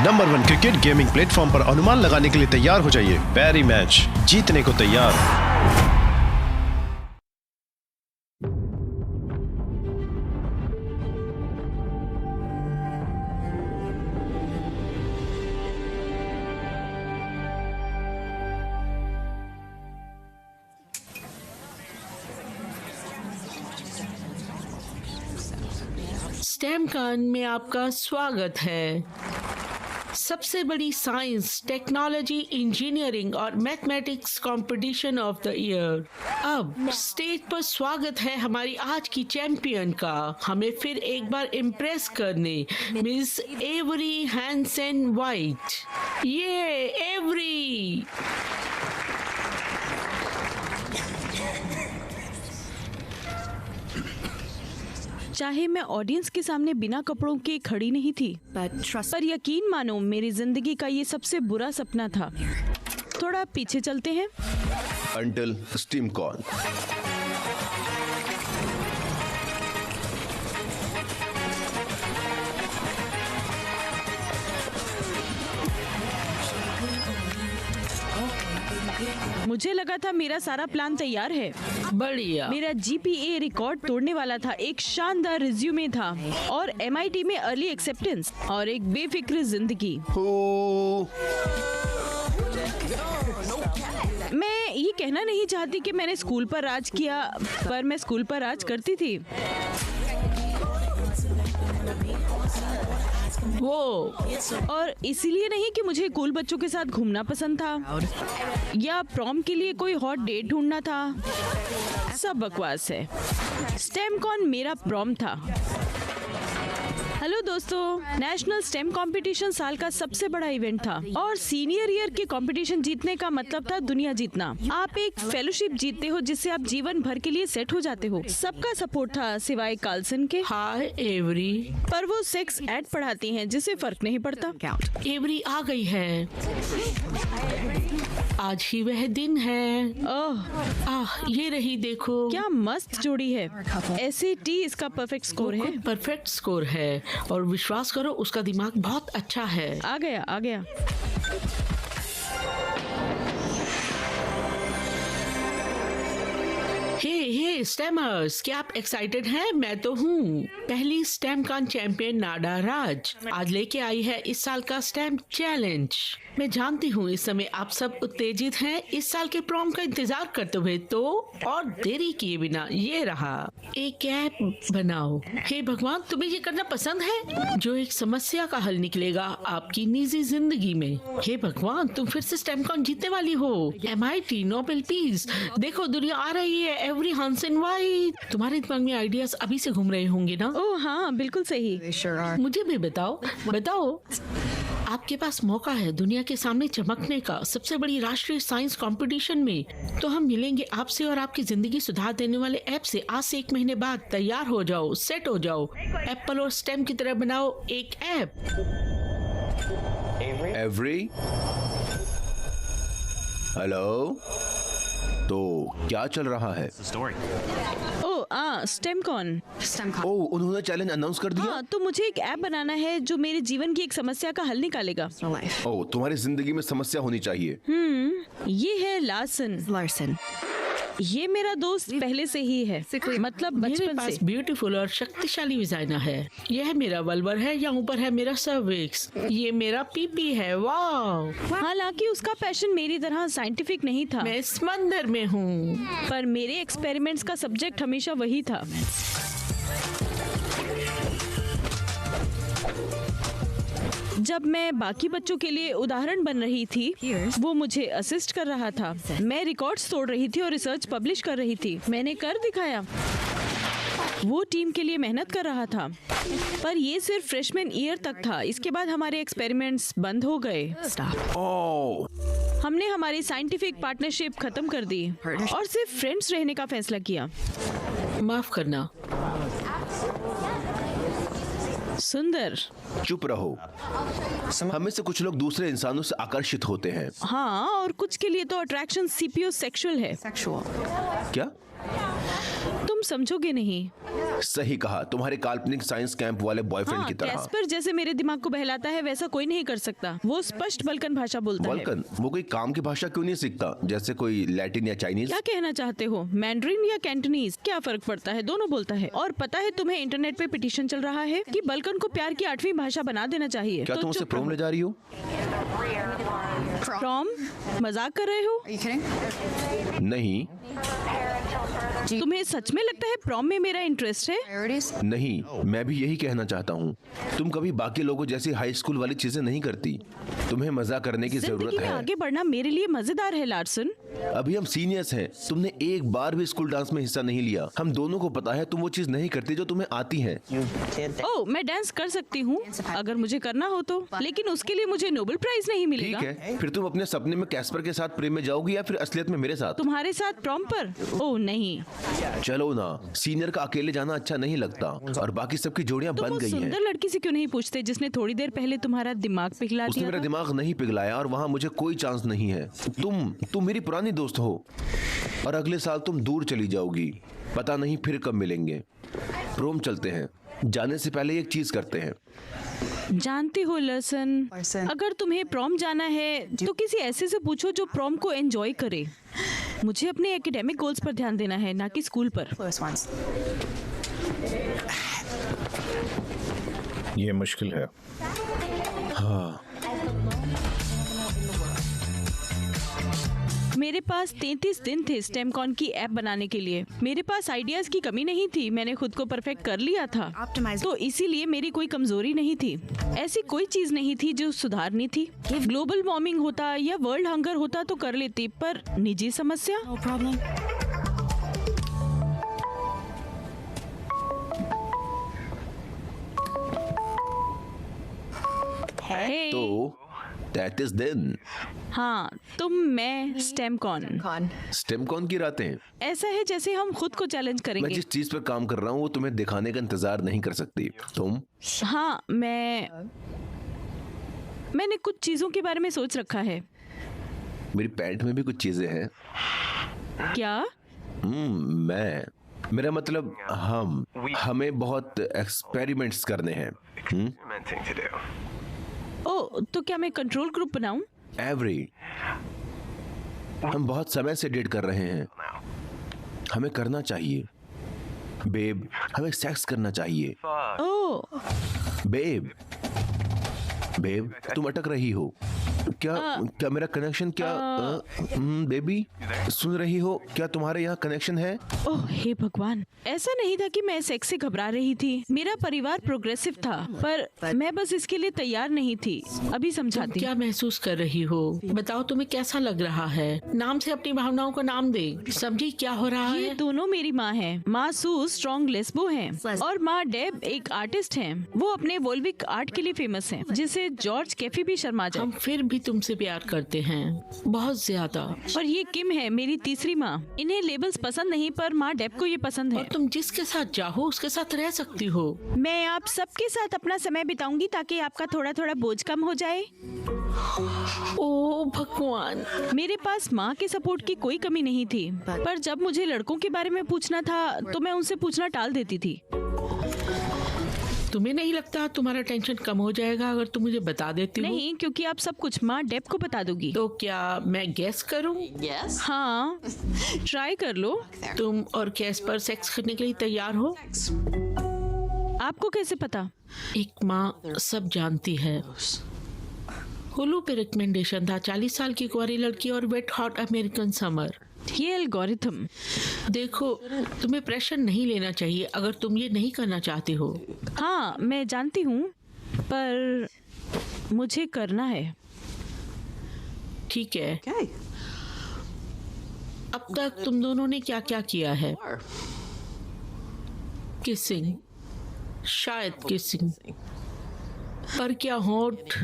Number 1 cricket gaming platform पर अनुमान लगाने के लिए तैयार हो जाइए। पैरी मैच, जीतने को तैयार। स्टेमकॉन में आपका स्वागत है। सबसे बड़ी साइंस, टेक्नोलॉजी, इंजीनियरिंग और mathematics competition of the year. अब स्टेज पर स्वागत है हमारी आज की चैंपियन का। हमें फिर एक बार इम्प्रेस करने, मिस एवरी हैंसन वाइट। ये एवरी। चाहे मैं ऑडियंस के सामने बिना कपड़ों के खड़ी नहीं थी, पर यकीन मानो मेरी जिंदगी का ये सबसे बुरा सपना था। थोड़ा पीछे चलते हैं। Until SteamCon। मुझे लगा था मेरा सारा प्लान तैयार है। बढ़िया। मेरा GPA रिकॉर्ड तोड़ने वाला था, एक शानदार रिज्यूमे था और MIT में अर्ली एक्सेप्टेंस और एक बेफिक्र जिंदगी। मैं ये कहना नहीं चाहती कि मैंने स्कूल पर राज किया, पर मैं स्कूल पर राज करती थी। वो और इसीलिए नहीं कि मुझे कूल बच्चों के साथ घूमना पसंद था या प्रॉम के लिए कोई हॉट डेट ढूंढना था। सब बकवास है। स्टेमकॉन मेरा प्रॉम था। हेलो दोस्तों, नेशनल स्टेम कंपटीशन साल का सबसे बड़ा इवेंट था और सीनियर ईयर के कंपटीशन जीतने का मतलब था दुनिया जीतना। आप एक फेलोशिप जीतते हो जिससे आप जीवन भर के लिए सेट हो जाते हो। सबका सपोर्ट था सिवाय कार्लसन के। हाय एवरी। पर वो सेक्स एड पढ़ाती हैं जिससे फर्क नहीं पड़ता। एवरी आ गई है। आज ही वह दिन है। ये रही, देखो क्या मस्त जोड़ी है। SAT इसका परफेक्ट स्कोर है। परफेक्ट स्कोर है और विश्वास करो उसका दिमाग बहुत अच्छा है। आ गया। हे स्टेमर्स, क्या आप एक्साइटेड हैं? मैं तो हूँ। पहली स्टेमकॉन चैंपियन नाडा राज आज लेके आई है इस साल का स्टेम चैलेंज। मैं जानती हूँ इस समय आप सब उत्तेजित हैं इस साल के प्रॉम का इंतजार करते हुए, तो और देरी किए बिना ये रहा, एक ऐप बनाओ। हे भगवान, तुम्हें ये करना पसंद है जो एक समस्या का हल निकलेगा आपकी निजी जिंदगी में। हे भगवान, तुम फिर से स्टेमकॉन जीतने वाली हो। MIT, नोबेल पीस, देखो दुनिया आ रही है। Every Hansen white. तुम्हारे दिमाग में आइडियाज अभी से घूम रहे होंगे ना? ओह हाँ, बिल्कुल सही। मुझे भी बताओ। आपके पास मौका है दुनिया के सामने चमकने का सबसे बड़ी राष्ट्रीय साइंस कंपटीशन में। तो हम मिलेंगे आपसे और आपकी जिंदगी सुधार देने वाले ऐप से आज से 1 महीने बाद। तैयार हो जाओ, सेट हो जाओ। एप्पल और स्टेम की तरह बनाओ एक ऐप। एवरी, हेलो, तो क्या चल रहा है? स्टेमकॉन। उन्होंने चैलेंज अनाउंस कर दिया। हाँ, तो मुझे एक ऐप बनाना है जो मेरे जीवन की एक समस्या का हल निकालेगा। तुम्हारी जिंदगी में समस्या होनी चाहिए। ये है लार्सन। ये मेरा दोस्त पहले से ही है, मतलब मेरे बचपन पास से। ब्यूटीफुल और शक्तिशाली विजाइना है। यह मेरा वल्वर है, यहाँ ऊपर है मेरा सर्विक्स। ये मेरा पीपी है। वाह। हालांकि उसका पैशन मेरी तरह साइंटिफिक नहीं था। मैं समंदर में हूँ। पर मेरे एक्सपेरिमेंट्स का सब्जेक्ट हमेशा वही था। जब मैं बाकी बच्चों के लिए उदाहरण बन रही थी, वो मुझे असिस्ट कर रहा था। मैं रिकॉर्ड्स तोड़ रही थी और रिसर्च पब्लिश कर रही थी। मैंने कर दिखाया। वो टीम के लिए मेहनत कर रहा था, पर ये सिर्फ फ्रेशमैन ईयर तक था। इसके बाद हमारे एक्सपेरिमेंट्स बंद हो गए। हमने हमारी साइंटिफिक पार्टनरशिप खत्म कर दी और सिर्फ फ्रेंड्स रहने का फैसला किया। माफ करना। सुंदर, चुप रहो। हमें से कुछ लोग दूसरे इंसानों से आकर्षित होते हैं। हाँ, और कुछ के लिए तो अट्रैक्शन सीपियो सेक्सुअल है। क्या? तुम समझोगे नहीं। सही कहा, तुम्हारे काल्पनिक साइंस कैंप वाले बॉयफ्रेंड हाँ, की तरह। कैस्पर जैसे मेरे दिमाग को बहलाता है वैसा कोई नहीं कर सकता। वो स्पष्ट बल्कन भाषा बोलता है। बल्कन वो कोई काम की भाषा क्यों नहीं सीखता, जैसे कोई लैटिन या चाइनीज? क्या कहना चाहते हो, मैंड्रिन या कैंटनीज, क्या फर्क पड़ता है, दोनों बोलता है। और पता है तुम्हें इंटरनेट पे पिटीशन चल रहा है कि बल्कन को प्यार की 8वीं भाषा बना देना चाहिए। क्या तो तुम उसे चुप प्रोम रहो। ले जा रही हो? प्रॉम? मजाक कर रहे हो? नहीं तुम्हें सच में लगता है प्रॉम में मेरा इंटरेस्ट है? नहीं, मैं भी यही कहना चाहता हूँ। तुम कभी बाकी लोगों जैसी हाई स्कूल वाली चीजें नहीं करती। तुम्हें मजा करने की जिंदगी जरूरत में है। आगे बढ़ना मेरे लिए मजेदार है लार्सन। अभी हम सीनियर्स हैं, तुमने एक बार भी स्कूल डांस में हिस्सा नहीं लिया। हम दोनों को पता है तुम वो चीज नहीं करती जो तुम्हें आती है। ओह, मैं डांस कर सकती हूँ अगर मुझे करना हो तो, लेकिन उसके लिए मुझे नोबेल प्राइज नहीं ठीक मिलेगा। है, फिर तुम अपने सपने में कैस्पर के साथ प्रेम में जाओगी या फिर असलियत में मेरे साथ? तुम्हारे साथ प्रॉम पर? ओह नहीं, चलो ना, सीनियर का अकेले जाना अच्छा नहीं लगता और बाकी सबकी जोड़ियां तुम बन उस गई हैं। सुंदर लड़की से क्यों नहीं पूछते जिसने थोड़ी देर पहले तुम्हारा दिमाग पिघला उसने दिया मेरा था? दिमाग नहीं पिघलाया और वहाँ मुझे कोई चांस नहीं है। तुम मेरी पुरानी दोस्त हो और अगले साल तुम दूर चली जाओगी। पता नहीं फिर कब मिलेंगे। प्रोम चलते हैं, जाने से पहले एक चीज करते हैं। जानती हो लसन, अगर तुम्हें प्रॉम जाना है तो किसी ऐसे से पूछो जो प्रॉम को एंजॉय करे। मुझे अपने एकेडमिक गोल्स पर ध्यान देना है, ना कि स्कूल पर। ये मुश्किल है। मेरे पास 33 दिन थे स्टेमकॉन की ऐप बनाने के लिए। मेरे पास आइडियाज की कमी नहीं थी, मैंने खुद को परफेक्ट कर लिया था, तो इसीलिए मेरी कोई कमजोरी नहीं थी। ऐसी कोई चीज नहीं थी जो सुधारनी थी। ग्लोबल वार्मिंग होता या वर्ल्ड हंगर होता तो कर लेती, पर निजी समस्या। Hey, तो दैट इज देन। हाँ, मैं स्टेमकॉन। स्टेमकॉन की रातें। ऐसा है जैसे हम खुद को चैलेंज मैं करेंगे। जिस चीज पर काम कर रहा हूँ वो तुम्हें दिखाने का इंतजार नहीं कर सकती। तुम? हाँ, मैंने कुछ चीजों के बारे में सोच रखा है। मेरी पैंट में भी कुछ चीजें हैं। क्या? मेरा मतलब हमें बहुत एक्सपेरिमेंट्स करने हैं। ओ, तो क्या मैं कंट्रोल ग्रुप बनाऊं? एवरी, हम बहुत समय से डेट कर रहे हैं। हमें करना चाहिए बेब, हमें सेक्स करना चाहिए। ओ, बेब तुम अटक रही हो क्या मेरा कनेक्शन बेबी सुन रही हो? क्या तुम्हारे यहाँ कनेक्शन है? ओह हे भगवान, ऐसा नहीं था कि मैं सेक्स से घबरा रही थी। मेरा परिवार प्रोग्रेसिव था, पर मैं बस इसके लिए तैयार नहीं थी। अभी तुम समझाती। क्या महसूस कर रही हो? बताओ, तुम्हें कैसा लग रहा है? नाम से अपनी भावनाओं को नाम दे। समझी क्या हो रहा ये है? दोनों मेरी माँ है। माँ सू स्ट्रॉन्ग लेस्बो है और माँ डेब एक आर्टिस्ट है। वो अपने वोल्विक आर्ट के लिए फेमस है, जिसे जॉर्ज कैफी भी शर्मा जाए। हम फिर भी तुमसे प्यार करते हैं, बहुत ज्यादा। और ये किम है, मेरी तीसरी माँ। इन्हें लेबल्स पसंद नहीं, पर माँ डेब को ये पसंद है। और तुम जिसके साथ चाहो उसके साथ रह सकती हो। मैं आप सबके साथ अपना समय बिताऊंगी ताकि आपका थोड़ा थोड़ा बोझ कम हो जाए। ओ भगवान, मेरे पास माँ के सपोर्ट की कोई कमी नहीं थी, पर जब मुझे लड़कों के बारे में पूछना था तो मैं उनसे पूछना टाल देती थी। तुम्हें नहीं लगता तुम्हारा टेंशन कम हो जाएगा अगर तुम मुझे बता देती हो? नहीं, क्योंकि आप सब कुछ माँ डेब को बता दोगी। तो क्या मैं गेस करूं? हाँ, ट्राई कर लो। तुम और कैस्पर सेक्स करने के लिए तैयार हो? आपको कैसे पता? एक माँ सब जानती है। हुलू पे रिकमेंडेशन था, 40 साल की कुंवारी लड़की और वेट हॉट अमेरिकन समर। ये एल्गोरिथम। देखो, तुम्हें प्रेशर नहीं लेना चाहिए अगर तुम ये नहीं करना चाहती हो। हाँ, मैं जानती हूँ, पर मुझे करना है। ठीक है। अब तक तुम दोनों ने क्या क्या किया है? किसिंग, शायद किसिंग, पर क्या होंठ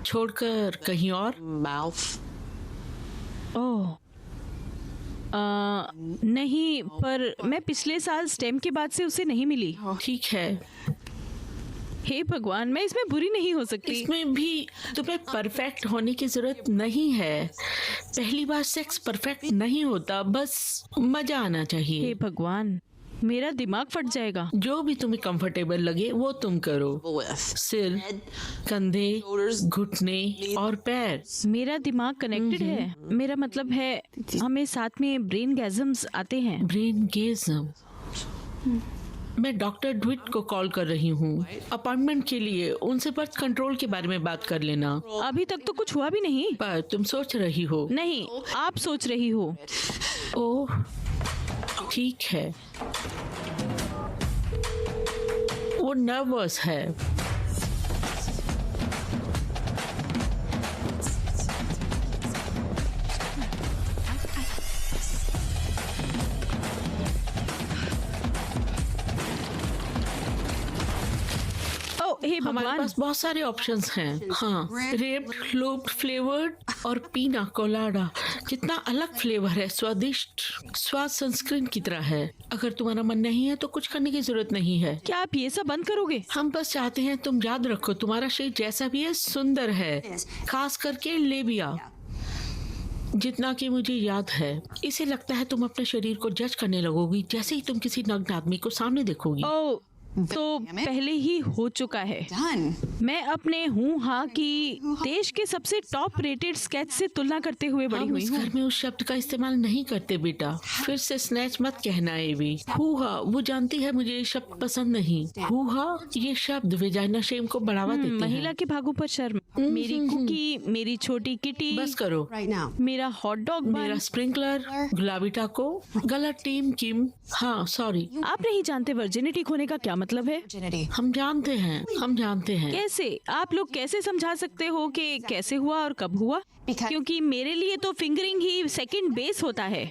छोड़कर कहीं और? ओह नहीं, पर मैं पिछले साल स्टेम के बाद से उसे नहीं मिली। ठीक है, हे भगवान, मैं इसमें बुरी नहीं हो सकती। इसमें भी तुम्हें परफेक्ट होने की जरूरत नहीं है। पहली बार सेक्स परफेक्ट नहीं होता, बस मजा आना हे चाहिए। भगवान, मेरा दिमाग फट जाएगा। जो भी तुम्हें कंफर्टेबल लगे वो तुम करो। सिर, कंधे, घुटने और पैर। मेरा दिमाग कनेक्टेड है। मेरा मतलब है हमें साथ में ब्रेन गैज़म्स आते हैं। ब्रेन गेज़म। मैं डॉक्टर ड्विट को कॉल कर रही हूँ अपॉइंटमेंट के लिए। उनसे बर्थ कंट्रोल के बारे में बात कर लेना। अभी तक तो कुछ हुआ भी नहीं। पर तुम सोच रही हो। नहीं, आप सोच रही हो। ओह, ठीक है। वो नर्वस है। हे हमारे भगवान, पास बहुत सारे ऑप्शंस हैं। हाँ, रेप्ड, लूप्ड, फ्लेवर्ड और पीना कोलाडा। कितना अलग फ्लेवर है, स्वादिष्ट, स्वाद सनस्क्रीन की तरह है। अगर तुम्हारा मन नहीं है तो कुछ करने की जरूरत नहीं है। क्या आप ये सब बंद करोगे? हम बस चाहते हैं तुम याद रखो, तुम्हारा शरीर जैसा भी है सुंदर है, खास करके लेबिया, जितना कि मुझे याद है। इसे लगता है तुम अपने शरीर को जज करने लगोगी जैसे ही तुम किसी नग्न आदमी को सामने देखोगी। ओह, तो पहले ही हो चुका है। मैं अपने हूँ हाँ की देश के सबसे टॉप रेटेड स्केच से तुलना करते हुए बड़ी हम हुई इस हूँ। घर में उस शब्द का इस्तेमाल नहीं करते बेटा। फिर से स्नैच मत कहना एवी। हुआ, वो जानती है मुझे ये शब्द पसंद नहीं। हुआ, ये शब्द वेजाइना शेम को बढ़ावा देते महिला हैं। के भागों पर शर्म। मेरी कुकी, मेरी छोटी किटी, बस करो। मेरा हॉट डॉग मेरा स्प्रिंकलर, गुलाबी टाको, गलत टीम किम। हाँ, सॉरी। आप नहीं जानते वर्जिनिटी खोने का क्या मतलब है? हम जानते हैं, हम जानते हैं। कैसे? आप लोग कैसे समझा सकते हो कि कैसे हुआ और कब हुआ? क्योंकि मेरे लिए तो फिंगरिंग ही सेकंड बेस होता है।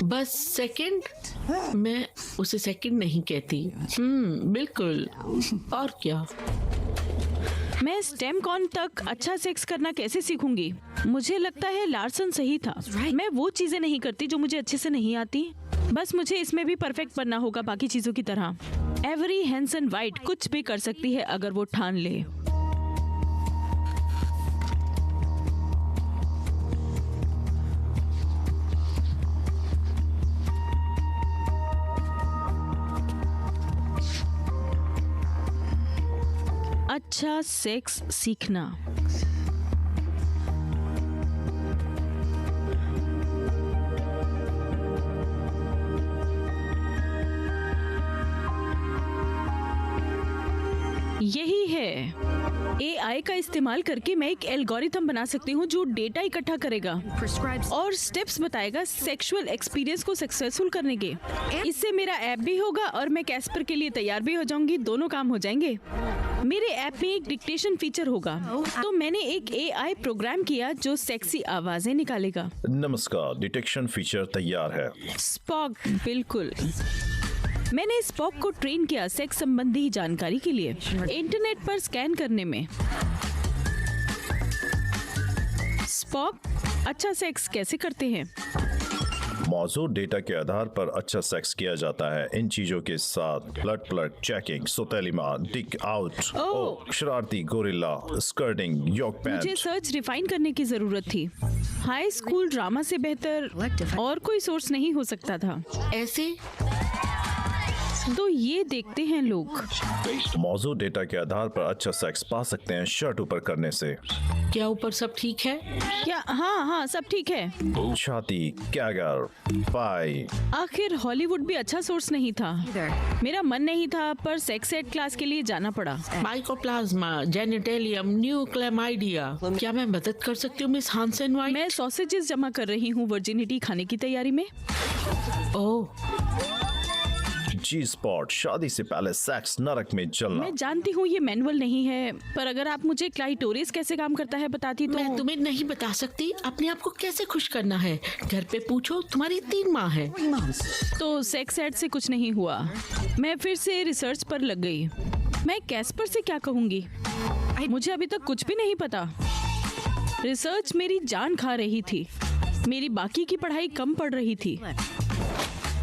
बस सेकंड? मैं उसे सेकंड नहीं कहती। बिल्कुल। और क्या? मैं स्टेम कॉन तक अच्छा सेक्स करना कैसे सीखूंगी? मुझे लगता है लार्सन सही था। मैं वो चीजें नहीं करती जो मुझे अच्छे से नहीं आती। बस मुझे इसमें भी परफेक्ट बनना होगा बाकी चीजों की तरह। एवरी हैंसन वाइट कुछ भी कर सकती है अगर वो ठान ले। अच्छा सेक्स सीखना। यही है। AI का इस्तेमाल करके मैं एक एल्गोरिथम बना सकती हूँ जो डेटा इकट्ठा करेगा और स्टेप्स बताएगा सेक्सुअल एक्सपीरियंस को सक्सेसफुल करने के। इससे मेरा ऐप भी होगा और मैं कैस्पर के लिए तैयार भी हो जाऊंगी। दोनों काम हो जाएंगे। मेरे ऐप में एक डिक्टेशन फीचर होगा, तो मैंने एक AI प्रोग्राम किया जो सेक्सी आवाजें निकालेगा। नमस्कार, डिटेक्शन फीचर तैयार है। स्पॉक, बिल्कुल। मैंने स्पॉक को ट्रेन किया सेक्स संबंधी जानकारी के लिए, इंटरनेट पर स्कैन करने में। स्पॉक अच्छा सेक्स कैसे करते हैं? मौजूद डेटा के आधार पर अच्छा सेक्स किया जाता है इन चीजों के साथ: ब्लड प्लग चेकिंग, सोतेली माँ, डिक आउट, ओह। शरारती गोरिल्ला, स्कर्टिंग, योक मुझे पैंट। सर्च रिफाइन करने की जरूरत थी। हाई स्कूल ड्रामा से बेहतर और कोई सोर्स नहीं हो सकता था। ऐसे तो ये देखते हैं लोग। मौजूद डेटा के आधार पर अच्छा सेक्स पा सकते हैं शर्ट ऊपर करने से। क्या ऊपर सब ठीक है? क्या? हाँ, सब ठीक है। छाती, कैगर, पाई। आखिर हॉलीवुड भी अच्छा सोर्स नहीं था। मेरा मन नहीं था, पर सेक्स एड क्लास के लिए जाना पड़ा। माइकोप्लाज्मा, जेनिटेलियम, न्यूक्लेमाइडिया। क्या मैं मदद कर सकती हूँ मिस हांसन वाइट? मैं सॉसेजेस जमा कर रही हूँ वर्जिनिटी खाने की तैयारी में। ओह, जी स्पॉट, शादी से पहले सेक्स नरक में जलना। मैं जानती हूँ ये मैनुअल नहीं है, पर अगर आप मुझे क्लाइटोरिस कैसे काम करता है बताती तो। मैं तुम्हें नहीं बता सकती अपने आप को कैसे खुश करना है। घर पे पूछो, तुम्हारी 3 माँ है। तो सेक्स एड से कुछ नहीं हुआ। मैं फिर से रिसर्च पर लग गई। मैं कैस्पर से क्या कहूँगी? मुझे अभी तक कुछ भी नहीं पता। रिसर्च मेरी जान खा रही थी। मेरी बाकी की पढ़ाई कम पड़ रही थी।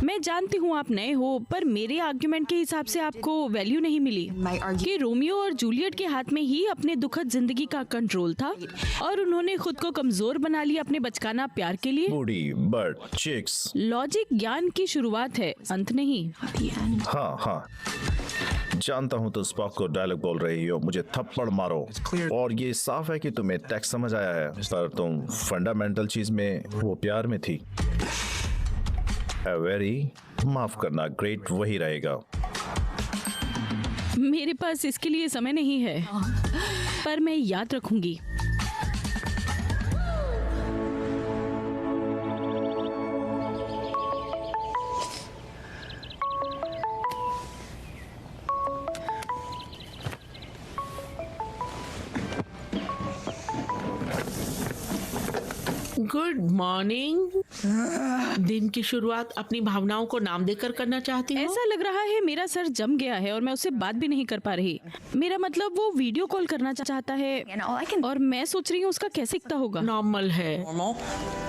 मैं जानती हूँ आप नए हो, पर मेरे आर्ग्यूमेंट के हिसाब से आपको वैल्यू नहीं मिली कि रोमियो और जूलियट के हाथ में ही अपने दुखद जिंदगी का कंट्रोल था और उन्होंने खुद को कमजोर बना लिया अपने बचकाना प्यार के लिए। बूढ़ी बट चिक्स। लॉजिक ज्ञान की शुरुआत है, अंत नहीं। हाँ हाँ, जानता हूँ तो स्पॉक को डायलॉग बोल रही हो, मुझे थप्पड़ मारो। और ये साफ है कि तुम्हें टेक्स्ट समझ आया है, पर तुम फंडामेंटल चीज में, वो प्यार में थी। वेरी, माफ करना, ग्रेट वही रहेगा। मेरे पास इसके लिए समय नहीं है, पर मैं याद रखूंगी। Good morning. दिन की शुरुआत अपनी भावनाओं को नाम देकर करना चाहती हूँ। ऐसा लग रहा है मेरा सर जम गया है और मैं उससे बात भी नहीं कर पा रही। मेरा मतलब वो वीडियो कॉल करना चाहता है और मैं सोच रही हूँ उसका कैसे दिखता होगा। नॉर्मल है।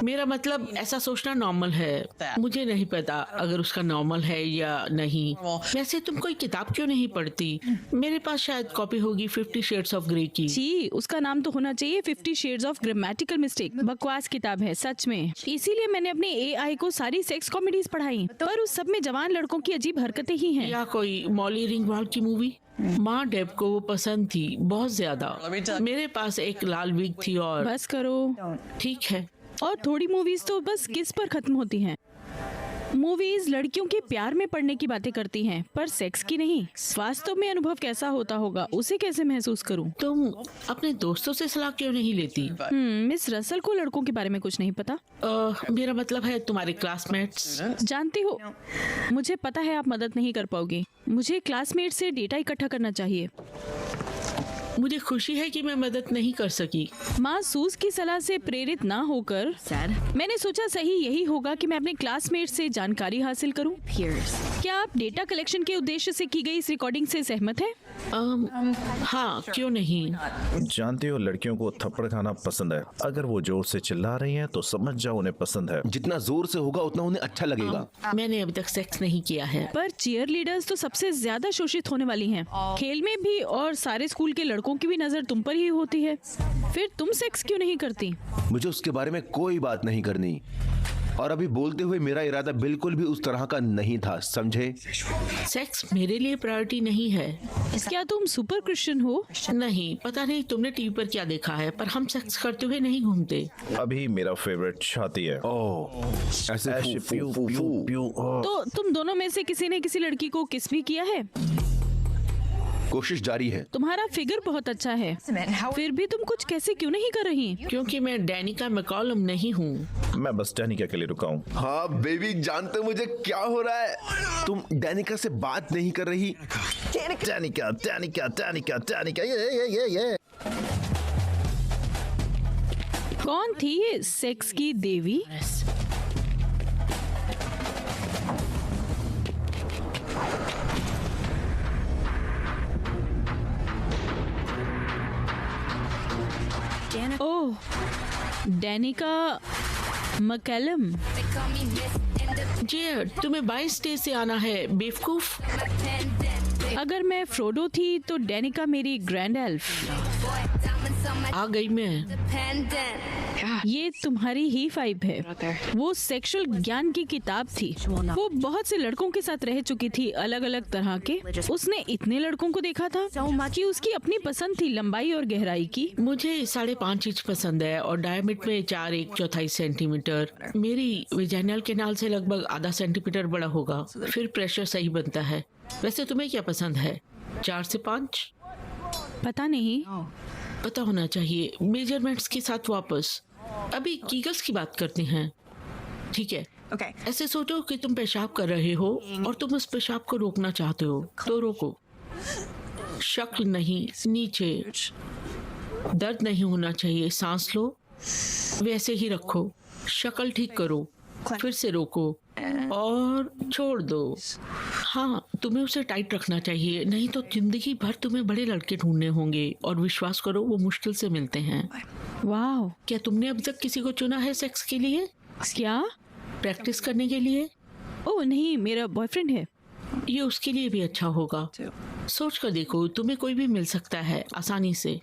मेरा मतलब ऐसा सोचना नॉर्मल है। मुझे नहीं पता अगर उसका नॉर्मल है या नहीं। वैसे तुम कोई किताब क्यों नहीं पढ़ती? मेरे पास शायद कॉपी होगी 50 शेड्स ऑफ ग्रे की। जी, उसका नाम तो होना चाहिए 50 शेड्स ऑफ ग्रामेटिकल मिस्टेक। बकवास किताब है सच में। इसीलिए मैंने अपने AI को सारी सेक्स कॉमेडीज पढ़ाई, पर उस सब में जवान लड़कों की अजीब हरकतें ही हैं। या कोई मॉली रिंगवॉल्ड की मूवी। माँ डेब को वो पसंद थी बहुत ज्यादा। मेरे पास एक लाल विग थी और बस करो। ठीक है। और थोड़ी मूवीज तो बस किस पर खत्म होती हैं। मूवीज लड़कियों के प्यार में पड़ने की बातें करती हैं, पर सेक्स की नहीं। वास्तव में अनुभव कैसा होता होगा, उसे कैसे महसूस करूं? तुम अपने दोस्तों से सलाह क्यों नहीं लेती? मिस रसल को लड़कों के बारे में कुछ नहीं पता। मेरा मतलब है तुम्हारे क्लासमेट्स। जानती हो, मुझे पता है आप मदद नहीं कर पाओगे। मुझे क्लासमेट से डेटा इकट्ठा करना चाहिए। मुझे खुशी है कि मैं मदद नहीं कर सकी। माँ सूज की सलाह से प्रेरित ना होकर मैंने सोचा सही यही होगा कि मैं अपने क्लासमेट से जानकारी हासिल करूं। क्या आप डेटा कलेक्शन के उद्देश्य से की गई इस रिकॉर्डिंग से सहमत हैं? हाँ, क्यों नहीं। जानते हो लड़कियों को थप्पड़ खाना पसंद है। अगर वो जोर से चिल्ला रही हैं तो समझ जाओ उन्हें पसंद है। जितना जोर से होगा उतना उन्हें अच्छा लगेगा। मैंने अभी तक सेक्स नहीं किया है। पर चीयर लीडर्स तो सबसे ज्यादा शोषित होने वाली हैं। खेल में भी, और सारे स्कूल के लड़कों की भी नजर तुम पर ही होती है। फिर तुम सेक्स क्यों नहीं करती? मुझे उसके बारे में कोई बात नहीं करनी। और अभी बोलते हुए मेरा इरादा बिल्कुल भी उस तरह का नहीं था, समझे? सेक्स मेरे लिए प्रायोरिटी नहीं है। क्या तुम सुपर क्रिश्चियन हो? नहीं, पता नहीं तुमने टीवी पर क्या देखा है, पर हम सेक्स करते हुए नहीं घूमते। अभी मेरा फेवरेट छाती है। ओह, ऐसे ऐसे फू, प्यू फू, प्यू फू। प्यू। तो तुम दोनों में से किसी ने किसी लड़की को किस भी किया है? कोशिश जारी है। तुम्हारा फिगर बहुत अच्छा है, फिर भी तुम कुछ कैसे क्यों नहीं कर रही? क्योंकि मैं डैनिका मैकॉलम नहीं हूँ। मैं बस डैनिका के लिए रुका हूँ। हाँ बेबी, जानते मुझे क्या हो रहा है? तुम डैनिका से बात नहीं कर रही। डैनिका डैनिका डैनिका डैनिका, ये। कौन थी ये सेक्स की देवी? ओह, डैनिका मैकॉलम। जी, तुम्हें 22 डे से आना है बेवकूफ। अगर मैं फ्रोडो थी तो डैनिका मेरी ग्रैंड एल्फ। आ गई मैं। ये तुम्हारी ही वाइब है। वो सेक्सुअल ज्ञान की किताब थी। वो बहुत से लड़कों के साथ रह चुकी थी, अलग अलग तरह के। उसने इतने लड़कों को देखा था कि उसकी अपनी पसंद थी लंबाई और गहराई की। मुझे 5.5 इंच पसंद है और डायमीटर में 4 1/4 सेंटीमीटर। मेरी वेजाइनल कैनाल से लगभग आधा सेंटीमीटर बड़ा होगा। फिर प्रेशर सही बनता है। वैसे तुम्हें क्या पसंद है, 4 से 5? पता नहीं। पता होना चाहिए। मेजरमेंट्स के साथ वापस। अभी कीगल्स की बात करते हैं, ठीक है? ऐसे सोचो कि तुम पेशाब कर रहे हो और तुम उस पेशाब को रोकना चाहते हो, तो रोको। शक्ल नहीं, नीचे। दर्द नहीं होना चाहिए। सांस लो, वैसे ही रखो। शक्ल ठीक करो, फिर से रोको और छोड़ दो। हाँ, तुम्हें उसे टाइट रखना चाहिए, नहीं तो जिंदगी भर तुम्हें बड़े लड़के ढूंढने होंगे और विश्वास करो वो मुश्किल से मिलते हैं। वाह, क्या तुमने अब तक किसी को चुना है सेक्स के लिए? क्या? प्रैक्टिस करने के लिए? ओह नहीं, मेरा बॉयफ्रेंड है। ये उसके लिए भी अच्छा होगा। सोच कर देखो, तुम्हें कोई भी मिल सकता है आसानी से।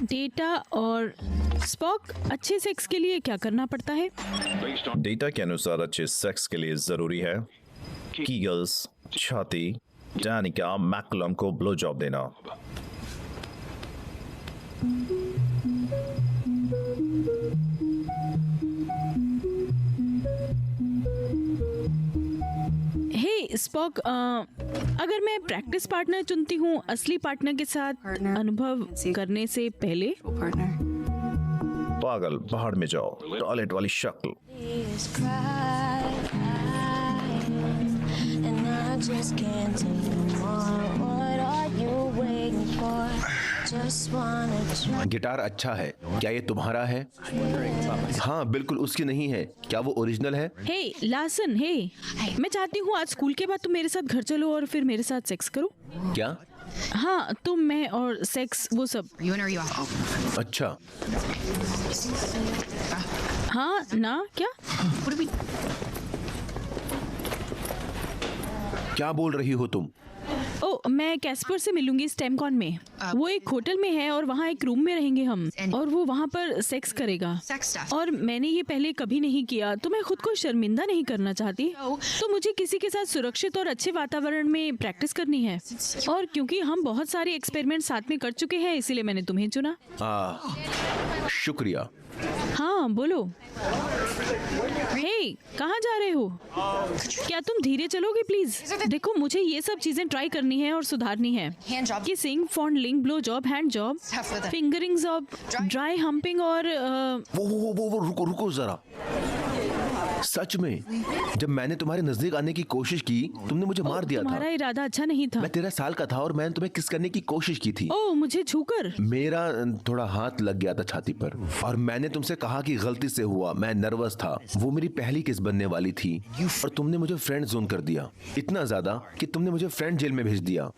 डेटा और स्पॉक, अच्छे सेक्स के लिए क्या करना पड़ता है? डेटा के अनुसार अच्छे सेक्स के लिए जरूरी है कीगल्स, छाती, डानिका, मैकुलम को ब्लो जॉब देना। हे स्पॉक, अगर मैं प्रैक्टिस पार्टनर चुनती हूँ असली पार्टनर के साथ अनुभव करने से पहले? पागल, बाहर में जाओ, टॉयलेट वाली शक्ल। Tears cry, and I just can't take no more. What are you waiting for? Just wanna try. Guitar अच्छा है, क्या ये तुम्हारा है? हाँ बिल्कुल उसकी नहीं है, क्या वो ओरिजिनल है? हे लासन, हे मैं चाहती हूँ आज स्कूल के बाद तुम मेरे साथ घर चलो और फिर मेरे साथ सेक्स करो। क्या? हाँ, तुम, मैं और सेक्स, वो सब। You in or you out? अच्छा, हाँ ना, क्या? What do we? क्या बोल रही हो तुम? ओ, मैं कैस्पर से मिलूंगी स्टेमकॉन में। वो एक होटल में है और वहाँ एक रूम में रहेंगे हम, और वो वहाँ पर सेक्स करेगा। Sex stuff. और मैंने ये पहले कभी नहीं किया, तो मैं खुद को शर्मिंदा नहीं करना चाहती। तो मुझे किसी के साथ सुरक्षित और अच्छे वातावरण में प्रैक्टिस करनी है। और क्योंकि हम बहुत सारे एक्सपेरिमेंट साथ में कर चुके हैं, इसीलिए मैंने तुम्हें चुना। शुक्रिया। हाँ बोलो। हे, कहाँ जा रहे हो? क्या तुम धीरे चलोगे प्लीज? देखो, मुझे ये सब चीजें ट्राई करनी है और सुधारनी है। Hand job. Kissing, fondling, blow job, hand job, Tough with it. Fingering job, dry humping और वो रुको रुको जरा। सच में जब मैंने तुम्हारे नजदीक आने की कोशिश की, तुमने मुझे मार दिया था। तुम्हारा इरादा अच्छा नहीं था। मैं 13 साल का था और मैंने तुम्हें किस करने की कोशिश की थी। ओ, मुझे छूकर? मेरा थोड़ा हाथ लग गया था छाती पर, और मैंने तुमसे कहा कि गलती से हुआ, मैं नर्वस था। वो मेरी पहली किस बनने वाली थी, और तुमने मुझे फ्रेंड जोन कर दिया, इतना ज्यादा कि तुमने मुझे फ्रेंड जेल में भेज दिया।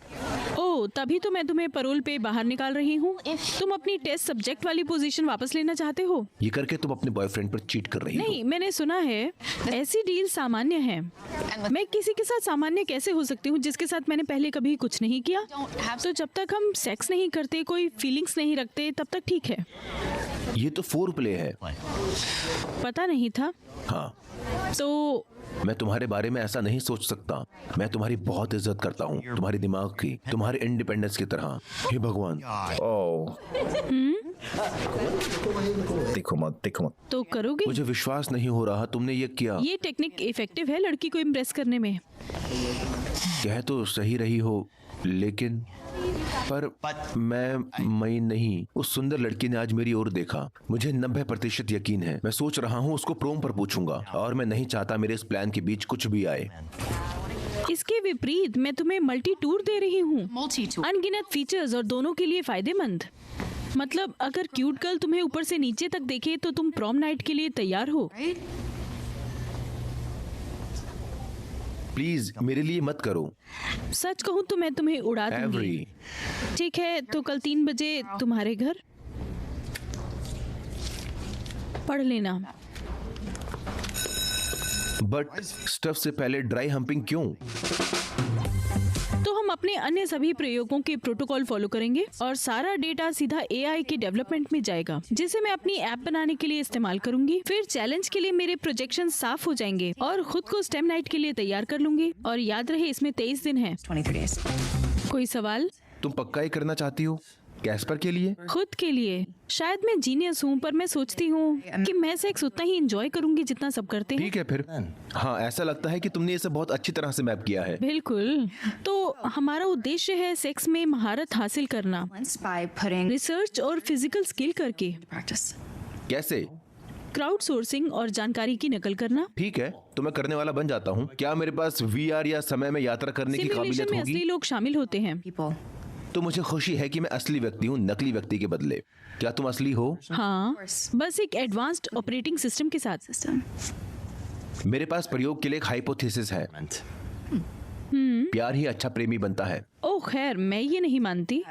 ओ, तभी तो मैं तुम्हें पैरोल पे बाहर निकाल रही हूँ। तुम अपनी टेस्ट सब्जेक्ट वाली पोजीशन वापस लेना चाहते हो? ये करके तुम अपने बॉयफ्रेंड पर चीट कर रही हो। नहीं, मैंने सुना है ऐसी डील सामान्य है। मैं किसी के साथ सामान्य कैसे हो सकती हूँ जिसके साथ मैंने पहले कभी कुछ नहीं किया? तो जब तक हम सेक्स नहीं करते, कोई फीलिंग्स नहीं रखते, तब तक ठीक है। ये तो फोर प्ले है। पता नहीं था। हाँ, तो मैं तुम्हारे बारे में ऐसा नहीं सोच सकता। मैं तुम्हारी बहुत इज्जत करता हूँ, तुम्हारी दिमाग की, तुम्हारे इंडिपेंडेंस की तरह। हे भगवान। ओह, देखो मत। तो करोगे? मुझे विश्वास नहीं हो रहा तुमने ये किया। ये टेक्निक इफेक्टिव है लड़की को इम्प्रेस करने में। कह तो सही रही हो, लेकिन पर मैं नहीं। उस सुंदर लड़की ने आज मेरी ओर देखा। मुझे 90% यकीन है। मैं सोच रहा हूँ उसको प्रोम पर पूछूंगा, और मैं नहीं चाहता मेरे इस प्लान के बीच कुछ भी आए। इसके विपरीत मैं तुम्हें मल्टी टूर दे रही हूँ, Multi-tool. अनगिनत फीचर्स और दोनों के लिए फायदेमंद। मतलब अगर क्यूट गर्ल तुम्हें ऊपर से नीचे तक देखे तो तुम प्रॉम नाइट के लिए तैयार हो। Right? प्लीज मेरे लिए मत करो। सच कहूँ तो मैं तुम्हें उड़ा दूंगी। एवरी, ठीक है, तो कल 3 बजे तुम्हारे घर। पढ़ लेना। बट स्टफ से पहले ड्राई हम्पिंग क्यों? तो हम अपने अन्य सभी प्रयोगों के प्रोटोकॉल फॉलो करेंगे और सारा डेटा सीधा एआई के डेवलपमेंट में जाएगा, जिसे मैं अपनी ऐप बनाने के लिए इस्तेमाल करूंगी। फिर चैलेंज के लिए मेरे प्रोजेक्शन साफ हो जाएंगे और खुद को स्टेम नाइट के लिए तैयार कर लूंगी। और याद रहे, इसमें 23 दिन है। 23 days. कोई सवाल? तुम पक्का ही करना चाहती हो? कैस्पर के लिए? खुद के लिए। शायद मैं जीनियस हूँ, पर मैं सोचती हूँ कि मैं सेक्स उतना ही एंजॉय करूंगी जितना सब करते हैं। ठीक है फिर। हाँ, ऐसा लगता है कि तुमने इसे बहुत अच्छी तरह से मैप किया है। बिल्कुल। तो हमारा उद्देश्य है सेक्स में महारत हासिल करना, Once by putting रिसर्च और फिजिकल स्किल करके, practice. कैसे? क्राउड सोर्सिंग और जानकारी की नकल करना। ठीक है, तो मैं करने वाला बन जाता हूँ। क्या मेरे पास VR या समय में यात्रा करने की सिमुलेशन काबिलियत में होगी? असली लोग शामिल होते हैं। People. तो मुझे खुशी है कि मैं असली व्यक्ति हूँ नकली व्यक्ति के बदले। क्या तुम असली हो? हाँ, बस एक एडवांस्ड ऑपरेटिंग सिस्टम के साथ। मेरे पास प्रयोग के लिए एक हाइपोथेसिस है। प्यार ही अच्छा प्रेमी बनता है। ओह खैर, मैं ये नहीं मानती।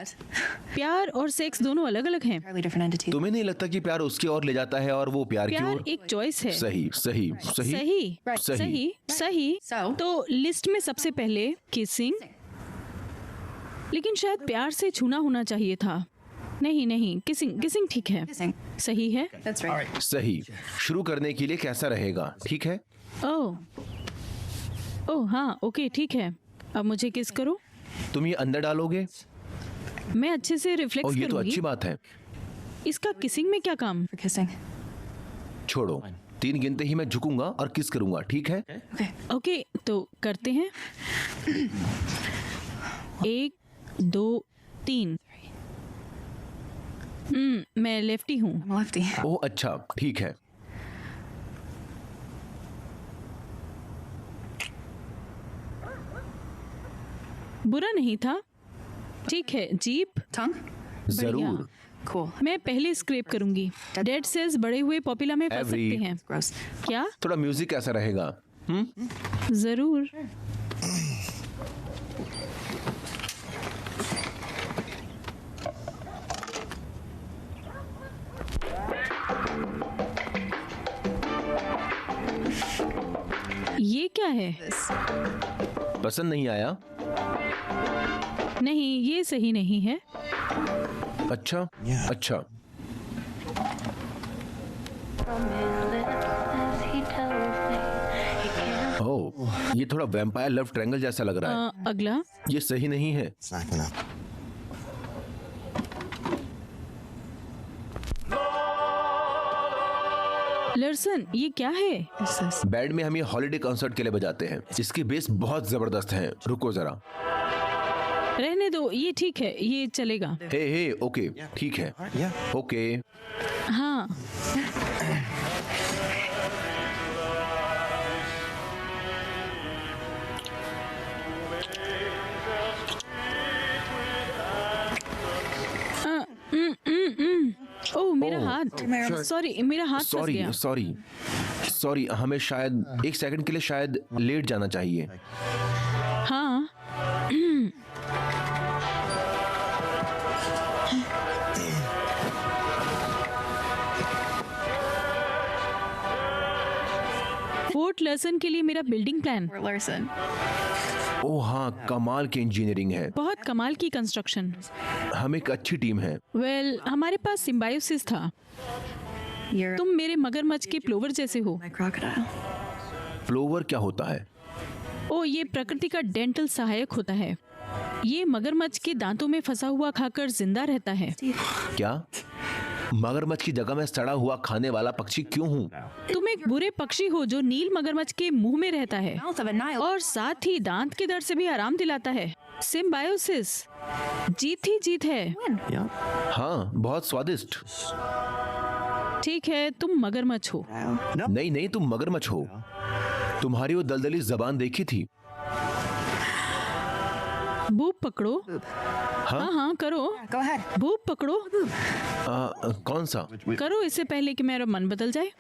प्यार और सेक्स दोनों अलग अलग हैं। Entirely different entities. तुम्हें नहीं लगता कि प्यार उसकी ओर ले जाता है और वो प्यार की प्यार ओर? एक चॉइस है। सही सही सही सही Right. सही सही। So? तो लिस्ट में सबसे पहले किसिंग, लेकिन शायद प्यार से छूना होना चाहिए था। नहीं नहीं, किसिंग किसिंग ठीक है। Kissing. सही है। That's right. सही। शुरू करने के लिए कैसा रहेगा? ठीक है। ओह ओह हाँ, ओके ठीक है। अब मुझे किस करो। तुम ये अंदर डालोगे? मैं अच्छे से और रिफ्लेक्स ये तो करूंगी। अच्छी बात है। इसका किसिंग में क्या काम? For kissing. छोड़ो, 3 गिनते ही मैं झुकूंगा और किस करूंगा, ठीक है? Okay. ओके तो करते हैं। 1 2 3। मैं लेफ्टी हूँ। I'm a lefty. ओह अच्छा, ठीक है। बुरा नहीं था। ठीक है, जीप। Tongue? जरूर। Cool. मैं पहले स्क्रैप करूंगी। डेड सेल्स बड़े हुए पॉपुला में फंस Every- सकते हैं। Gross. क्या? थोड़ा म्यूजिक कैसा रहेगा? जरूर। ये क्या है? पसंद नहीं आया? नहीं, ये सही नहीं है। अच्छा अच्छा। ओह, ये थोड़ा वैम्पायर लव ट्रायंगल जैसा लग रहा है। अगला। ये सही नहीं है। लर्सन, ये क्या है? What's this? बैंड में हम ये हॉलिडे कॉन्सर्ट के लिए बजाते हैं। इसकी बेस बहुत जबरदस्त है। रुको जरा। रहने दो, ये ठीक है, ये चलेगा। हे ओके, ठीक है। ओके। हाँ। ओह मेरा हाथ। सॉरी, मेरा हाथ फंस सॉरी गया। सॉरी सॉरी, हमें शायद 1 सेकंड के लिए शायद लेट जाना चाहिए। हाँ। फोर्ट लर्सन के लिए मेरा बिल्डिंग प्लान। Fort Larson. ओह हाँ, कमाल की इंजीनियरिंग है। बहुत कमाल की कंस्ट्रक्शन। हम एक अच्छी टीम है। वेल, हमारे पास सिम्बायोसिस था। You're तुम मेरे मगरमच्छ के प्लोवर जैसे हो। my crocodile. फ्लोवर क्या होता है? ओ, ये प्रकृति का डेंटल सहायक होता है। ये मगरमच्छ के दांतों में फंसा हुआ खाकर जिंदा रहता है। क्या? मगरमच्छ की जगह मैं सड़ा हुआ खाने वाला पक्षी क्यों हूँ? तुम एक बुरे पक्षी हो जो नील मगरमच्छ के मुंह में रहता है Mouth of a Nile. और साथ ही दांत के दर्द से भी आराम दिलाता है। सिम्बायोसिस, जीत ही जीत है। हाँ, बहुत स्वादिष्ट। ठीक है, तुम मगरमच्छ हो। नहीं नहीं, तुम मगरमच्छ हो। तुम्हारी वो दलदली जबान देखी थी। बूब पकड़ो। हाँ हाँ करो। Go ahead. बूब पकड़ो। कौन सा? करो इससे पहले कि मेरा मन बदल जाए।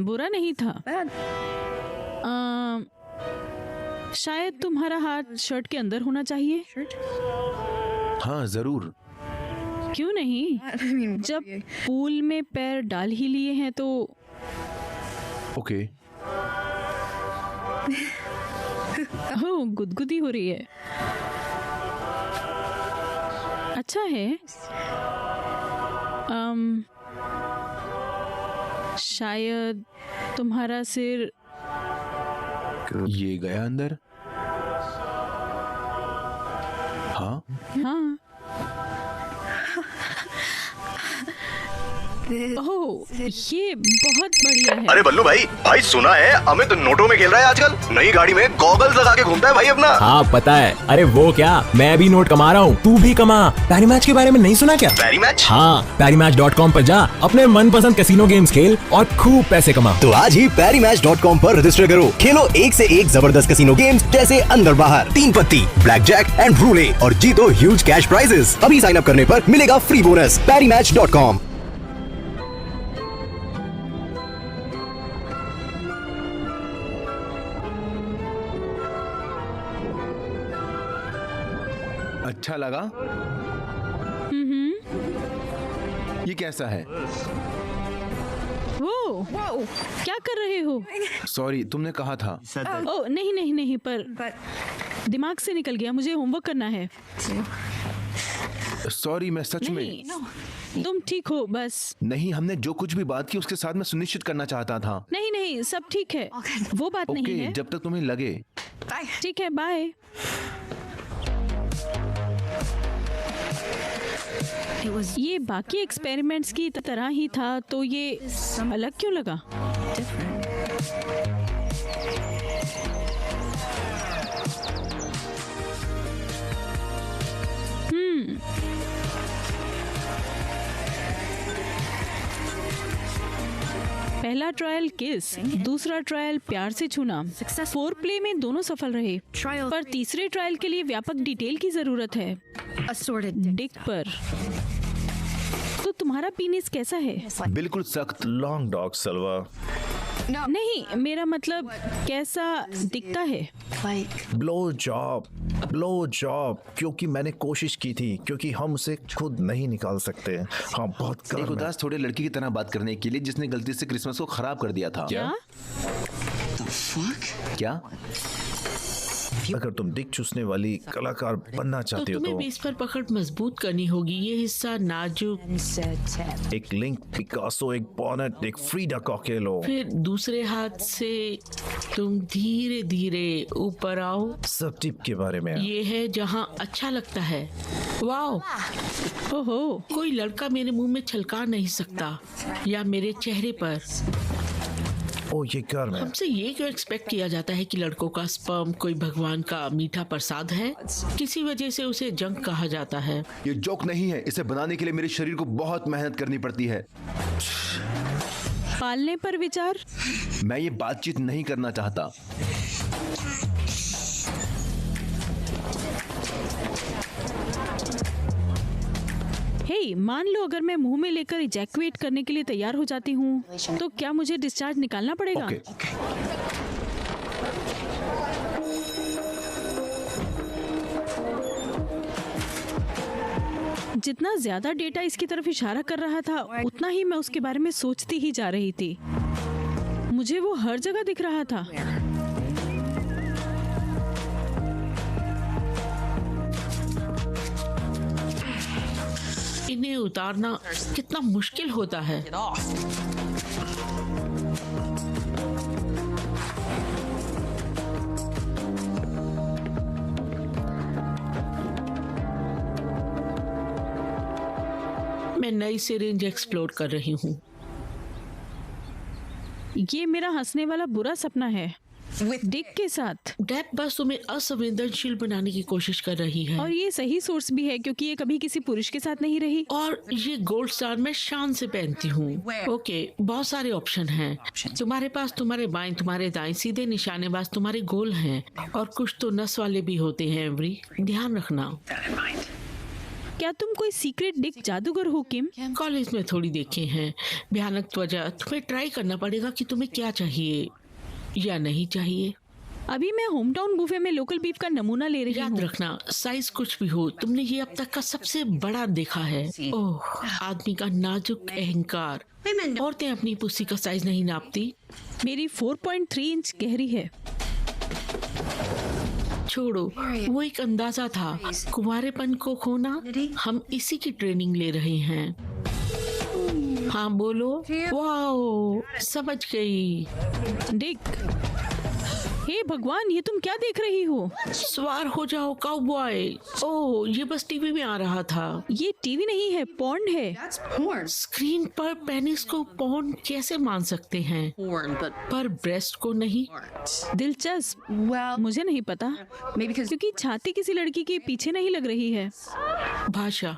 बुरा नहीं था। Bad. शायद तुम्हारा हाथ शर्ट के अंदर होना चाहिए। Shirt? हाँ जरूर। क्यों नहीं? I mean, जब पूल में पैर डाल ही लिए हैं तो। ओके। हो, गुदगुदी हो रही है। अच्छा है। शायद तुम्हारा सिर। ये गया अंदर। हाँ, हाँ। ओह, ये बहुत बढ़िया है। अरे बल्लू भाई, भाई सुना है अमित नोटों में खेल रहा है आजकल। नई गाड़ी में गॉगल्स लगा के घूमता है भाई अपना। हाँ पता है। अरे वो क्या, मैं भी नोट कमा रहा हूँ, तू भी कमा। पैरी मैच के बारे में नहीं सुना क्या? पैरी मैच? हाँ, PariMatch.com पर जा, अपने मनपसंद कैसीनो गेम्स खेल और खूब पैसे कमा। तो आज ही PariMatch.com पर रजिस्टर करो, खेलो एक से एक जबरदस्त कैसीनो गेम्स जैसे अंदर बाहर, 3 पत्ती, ब्लैक जैक एंड रूले और जीतो ह्यूज कैश प्राइजेस। अभी साइन अप करने पर मिलेगा फ्री बोनस। PariMatch.com। अच्छा लगा? ये कैसा है? वो क्या कर रहे हो? सॉरी, तुमने कहा था। ओह नहीं नहीं नहीं, पर दिमाग से निकल गया, मुझे होमवर्क करना है। सॉरी, मैं सच में नहीं, तुम ठीक हो बस। नहीं, हमने जो कुछ भी बात की उसके साथ मैं सुनिश्चित करना चाहता था। नहीं नहीं, सब ठीक है, वो बात नहीं ओके, है। जब तक तुम्हें लगे। ठीक है, बाय। ये बाकी एक्सपेरिमेंट्स की तरह ही था, तो ये अलग क्यों लगा? पहला ट्रायल किस, दूसरा ट्रायल प्यार से छूना। 4 प्ले में दोनों सफल रहे, पर तीसरे ट्रायल के लिए व्यापक डिटेल की जरूरत है। डिक पर। तो तुम्हारा पीनिस कैसा है? बिल्कुल सख्त। लॉन्ग डॉग सलवा। नहीं, मेरा मतलब कैसा दिखता है? ब्लो जॉब, क्योंकि मैंने कोशिश की थी, क्योंकि हम उसे खुद नहीं निकाल सकते। हाँ, बहुत एक गर्म है। उदास थोड़े लड़की की तरह बात करने के लिए जिसने गलती से क्रिसमस को खराब कर दिया था। क्या? क्या? अगर तुम डिक चूसने वाली कलाकार बनना तो चाहते हो तुम्हें तो बेस पर पकड़ मजबूत करनी होगी। ये हिस्सा नाजुक, एक लिंक पिकासो, एक बॉनेट, एक फ्रीडा कॉकेलो। फिर दूसरे हाथ से तुम धीरे धीरे ऊपर आओ। सब टिप के बारे में। ये है जहाँ अच्छा लगता है। वाओ, ओहो, कोई लड़का मेरे मुंह में छलका नहीं सकता या मेरे चेहरे पर। ओ, ये गर्म है। हमसे ये क्यों एक्सपेक्ट किया जाता है कि लड़कों का स्पर्म कोई भगवान का मीठा प्रसाद है? किसी वजह से उसे जंक कहा जाता है। ये जोक नहीं है। इसे बनाने के लिए मेरे शरीर को बहुत मेहनत करनी पड़ती है। पालने पर विचार? मैं ये बातचीत नहीं करना चाहता। हे, मान लो अगर मैं मुंह में लेकर इजैक्यूएट करने के लिए तैयार हो जाती हूँ, तो क्या मुझे डिस्चार्ज निकालना पड़ेगा? ओके। जितना ज्यादा डेटा इसकी तरफ इशारा कर रहा था, उतना ही मैं उसके बारे में सोचती ही जा रही थी। मुझे वो हर जगह दिख रहा था। इन्हें उतारना कितना मुश्किल होता है। मैं नई सिरिंज एक्सप्लोर कर रही हूँ। ये मेरा हंसने वाला बुरा सपना है, डिक के साथ। डेप बस तुम्हें असंवेदनशील बनाने की कोशिश कर रही है। और ये सही सोर्स भी है, क्योंकि ये कभी किसी पुरुष के साथ नहीं रही। और ये गोल्ड स्टार मैं शान से पहनती हूँ। ओके, बहुत सारे ऑप्शन हैं। तुम्हारे पास तुम्हारे बाएं, तुम्हारे दाएं, सीधे निशानेबाज तुम्हारे गोल हैं, और कुछ तो नस वाले भी होते हैं। एवरी, ध्यान रखना। क्या तुम कोई सीक्रेट डिक जादूगर हो किम? कॉलेज में थोड़ी देखे हैं। भयानक त्वचा। तुम्हें ट्राई करना पड़ेगा कि तुम्हें क्या चाहिए या नहीं चाहिए। अभी मैं होम टाउन बुफे में लोकल बीफ का नमूना ले रही याद हूँ। रखना, साइज कुछ भी हो, तुमने ये अब तक का सबसे बड़ा देखा है। ओह, आदमी का नाजुक अहंकार। औरतें अपनी पुस्सी का साइज नहीं नापती। मेरी 4.3 इंच गहरी है। छोड़ो, वो एक अंदाजा था। कुंवारेपन को खोना। हम इसी की ट्रेनिंग ले रहे हैं। हाँ बोलो। वाओ, समझ गई। डिक, हे भगवान, ये तुम क्या देख रही हो? सवार हो जाओ काउबॉय। ओह, ये बस टीवी में आ रहा था। ये टीवी नहीं है, पॉर्न है। स्क्रीन पर पेनिस को पॉर्न कैसे मान सकते हैं, पर ब्रेस्ट को नहीं? दिलचस्प। Well, मुझे नहीं पता, maybe because क्योंकि छाती किसी लड़की के पीछे नहीं लग रही है। भाषा,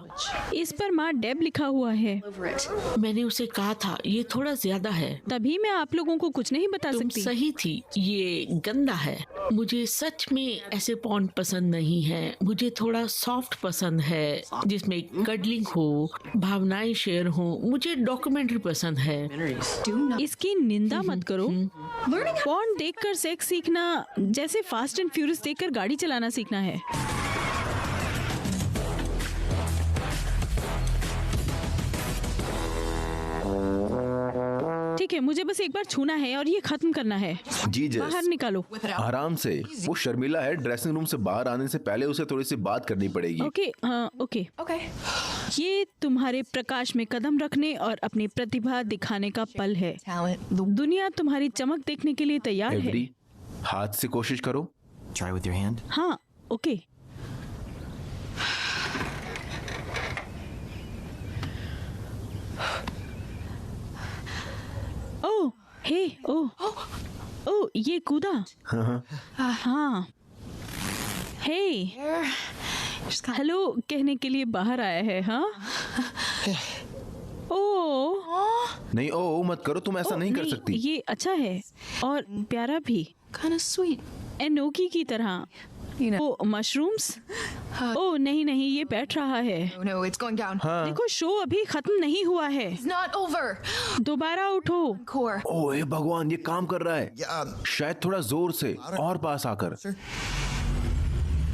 इस पर माँ डेब लिखा हुआ है। over it. मैंने उसे कहा था ये थोड़ा ज्यादा है। तभी मैं आप लोगों को कुछ नहीं बता तुम सकती। सही थी, ये गंदा है। मुझे सच में ऐसे पॉर्न पसंद नहीं है। मुझे थोड़ा सॉफ्ट पसंद है, जिसमें कडलिंग हो, भावनाएं शेयर हो। मुझे डॉक्यूमेंट्री पसंद है। Do not. इसकी निंदा मत करो। Learning how पॉर्न देखकर सेक्स सीखना जैसे फास्ट एंड फ्यूरियस देखकर गाड़ी चलाना सीखना है। ठीक है, मुझे बस एक बार छूना है और ये खत्म करना है। जी बाहर जस, निकालो। आराम से। वो शर्मिला है, ड्रेसिंग रूम से बाहर आने से पहले उसे थोड़ी सी बात करनी पड़ेगी। ओके, हाँ, ओके। Okay. ये तुम्हारे प्रकाश में कदम रखने और अपनी प्रतिभा दिखाने का पल है। Talent. The दुनिया तुम्हारी चमक देखने के लिए तैयार है। एवरी, हाथ से कोशिश करो। Try with your hand. हाँ, ओके। ओह, हे, ओह, ओह, ये कूदा। हाँ। हे, just got. हेलो कहने के लिए बाहर आया है। हाँ। ओह, नहीं, ओ मत करो, तुम ऐसा नहीं कर सकती। ये अच्छा है और प्यारा भी, Kind of sweet. एनोकी की तरह। You know. Oh, mushrooms. ओह नहीं नहीं, ये बैठ रहा है। Oh no, it's going down. देखो, शो अभी खत्म नहीं हुआ है। It's not over. दोबारा उठो। Core. ओह हे भगवान, ये काम कर रहा है। शायद थोड़ा जोर से और पास आकर।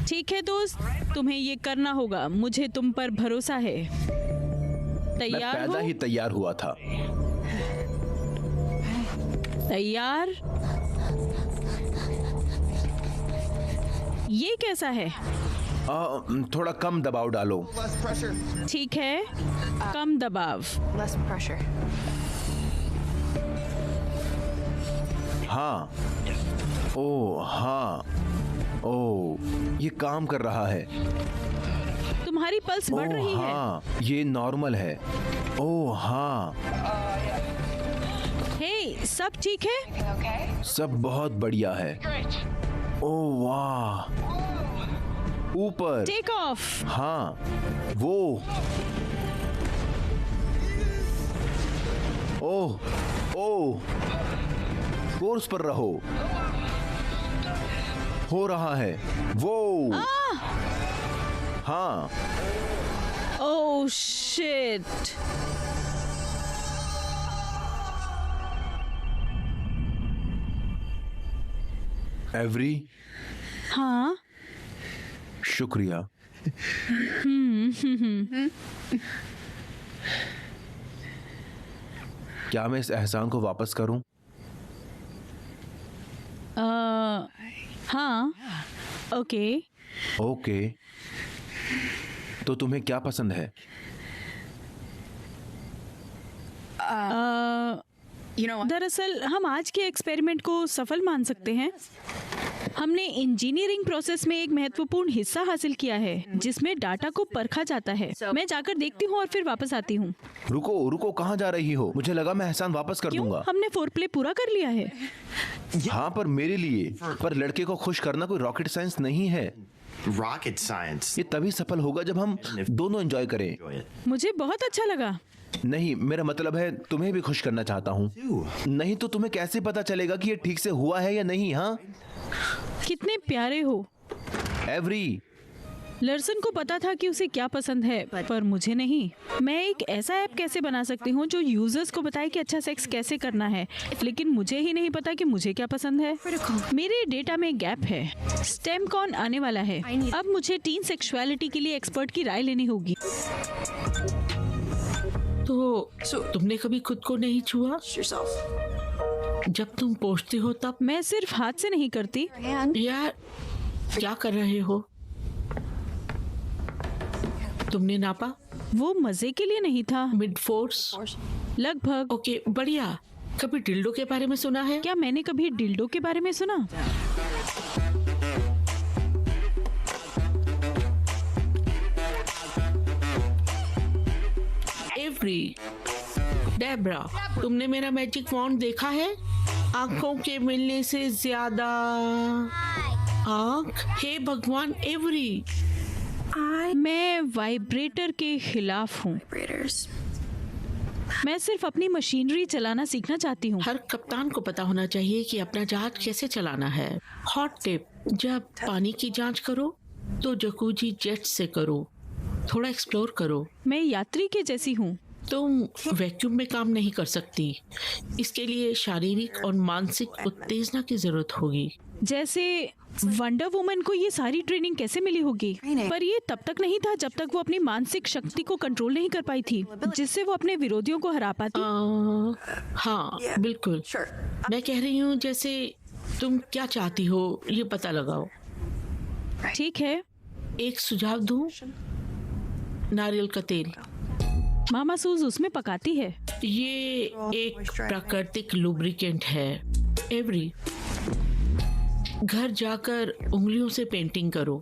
ठीक है दोस्त, तुम्हें ये करना होगा। मुझे तुम पर भरोसा है। मैं तैयार पैदा हो? ही तैयार हुआ था। तैयार? ये कैसा है? थोड़ा कम दबाव डालो। ठीक है, कम दबाव। Less pressure. हाँ, ओ हाँ, ओ ये काम कर रहा है। तुम्हारी पल्स बढ़ ओ रही है। हाँ, ये नॉर्मल है। ओ हाँ, हे, सब ठीक है? सब बहुत बढ़िया है। ओ वाह, ऊपर। Take off. हाँ, वो। ओह ओह, कोर्स पर रहो। हो रहा है वो। हाँ, ओह शिट। एवरी, हाँ, शुक्रिया। क्या मैं इस एहसान को वापस करूं? हाँ, ओके। ओके, तो तुम्हें क्या पसंद है? You know what? दरअसल हम आज के एक्सपेरिमेंट को सफल मान सकते हैं। हमने इंजीनियरिंग प्रोसेस में एक महत्वपूर्ण हिस्सा हासिल किया है, जिसमें डाटा को परखा जाता है। मैं जाकर देखती हूँ और फिर वापस आती हूँ। रुको रुको, कहाँ जा रही हो? मुझे लगा मैं एहसान वापस कर क्यों? दूंगा। हमने फोरप्ले पूरा कर लिया है। हाँ, पर मेरे लिए। पर लड़के को खुश करना कोई रॉकेट साइंस नहीं है। Rocket science. ये तभी सफल होगा जब हम दोनों एंजॉय करें। मुझे बहुत अच्छा लगा। नहीं, मेरा मतलब है तुम्हें भी खुश करना चाहता हूँ। नहीं तो तुम्हें कैसे पता चलेगा कि ये ठीक से हुआ है या नहीं? हाँ, कितने प्यारे हो। एवरी, लर्सन को पता था कि उसे क्या पसंद है, पर मुझे नहीं। मैं एक ऐसा ऐप कैसे बना सकती हूँ जो यूजर्स को बताए कि अच्छा सेक्स कैसे करना है, लेकिन मुझे ही नहीं पता कि मुझे क्या पसंद है। मेरे डेटा में गैप है। स्टेमकॉन आने वाला है। अब मुझे टीन सेक्सुअलिटी के लिए एक्सपर्ट की राय लेनी होगी। तो तुमने कभी खुद को नहीं छुआ? Yourself. जब तुम पोछती हो तब? मैं सिर्फ हाथ से नहीं करती। And यार, क्या कर रहे हो? तुमने नापा? वो मजे के लिए नहीं था। Mid force? लगभग। ओके, बढ़िया। कभी डिल्डो के बारे में सुना है? क्या मैंने कभी डिल्डो के बारे में सुना? एवरी, डेब्रा, तुमने मेरा मैजिक वॉन्ड देखा है? आंखों के मिलने से ज्यादा आंख। हे भगवान एवरी, मैं वाइब्रेटर के खिलाफ हूँ। मैं सिर्फ अपनी मशीनरी चलाना सीखना चाहती हूँ। हर कप्तान को पता होना चाहिए कि अपना जहाज कैसे चलाना है। हॉट टिप, जब पानी की जांच करो तो जकूजी जेट से करो, थोड़ा एक्सप्लोर करो। मैं यात्री के जैसी हूँ। तुम वैक्यूम में काम नहीं कर सकती, इसके लिए शारीरिक और मानसिक उत्तेजना की जरूरत होगी। जैसे वंडर वुमन को ये सारी ट्रेनिंग कैसे मिली होगी? पर ये तब तक नहीं था जब तक वो अपनी मानसिक शक्ति को कंट्रोल नहीं कर पाई थी, जिससे वो अपने विरोधियों को हरा पाती। हाँ बिल्कुल, मैं कह रही हूँ जैसे तुम क्या चाहती हो ये पता लगाओ। ठीक है, एक सुझाव दूं? नारियल का तेल। मामा सूज उसमें पकाती है। ये एक प्राकृतिक लुब्रिकेंट है। एवरी, घर जाकर उंगलियों से पेंटिंग करो।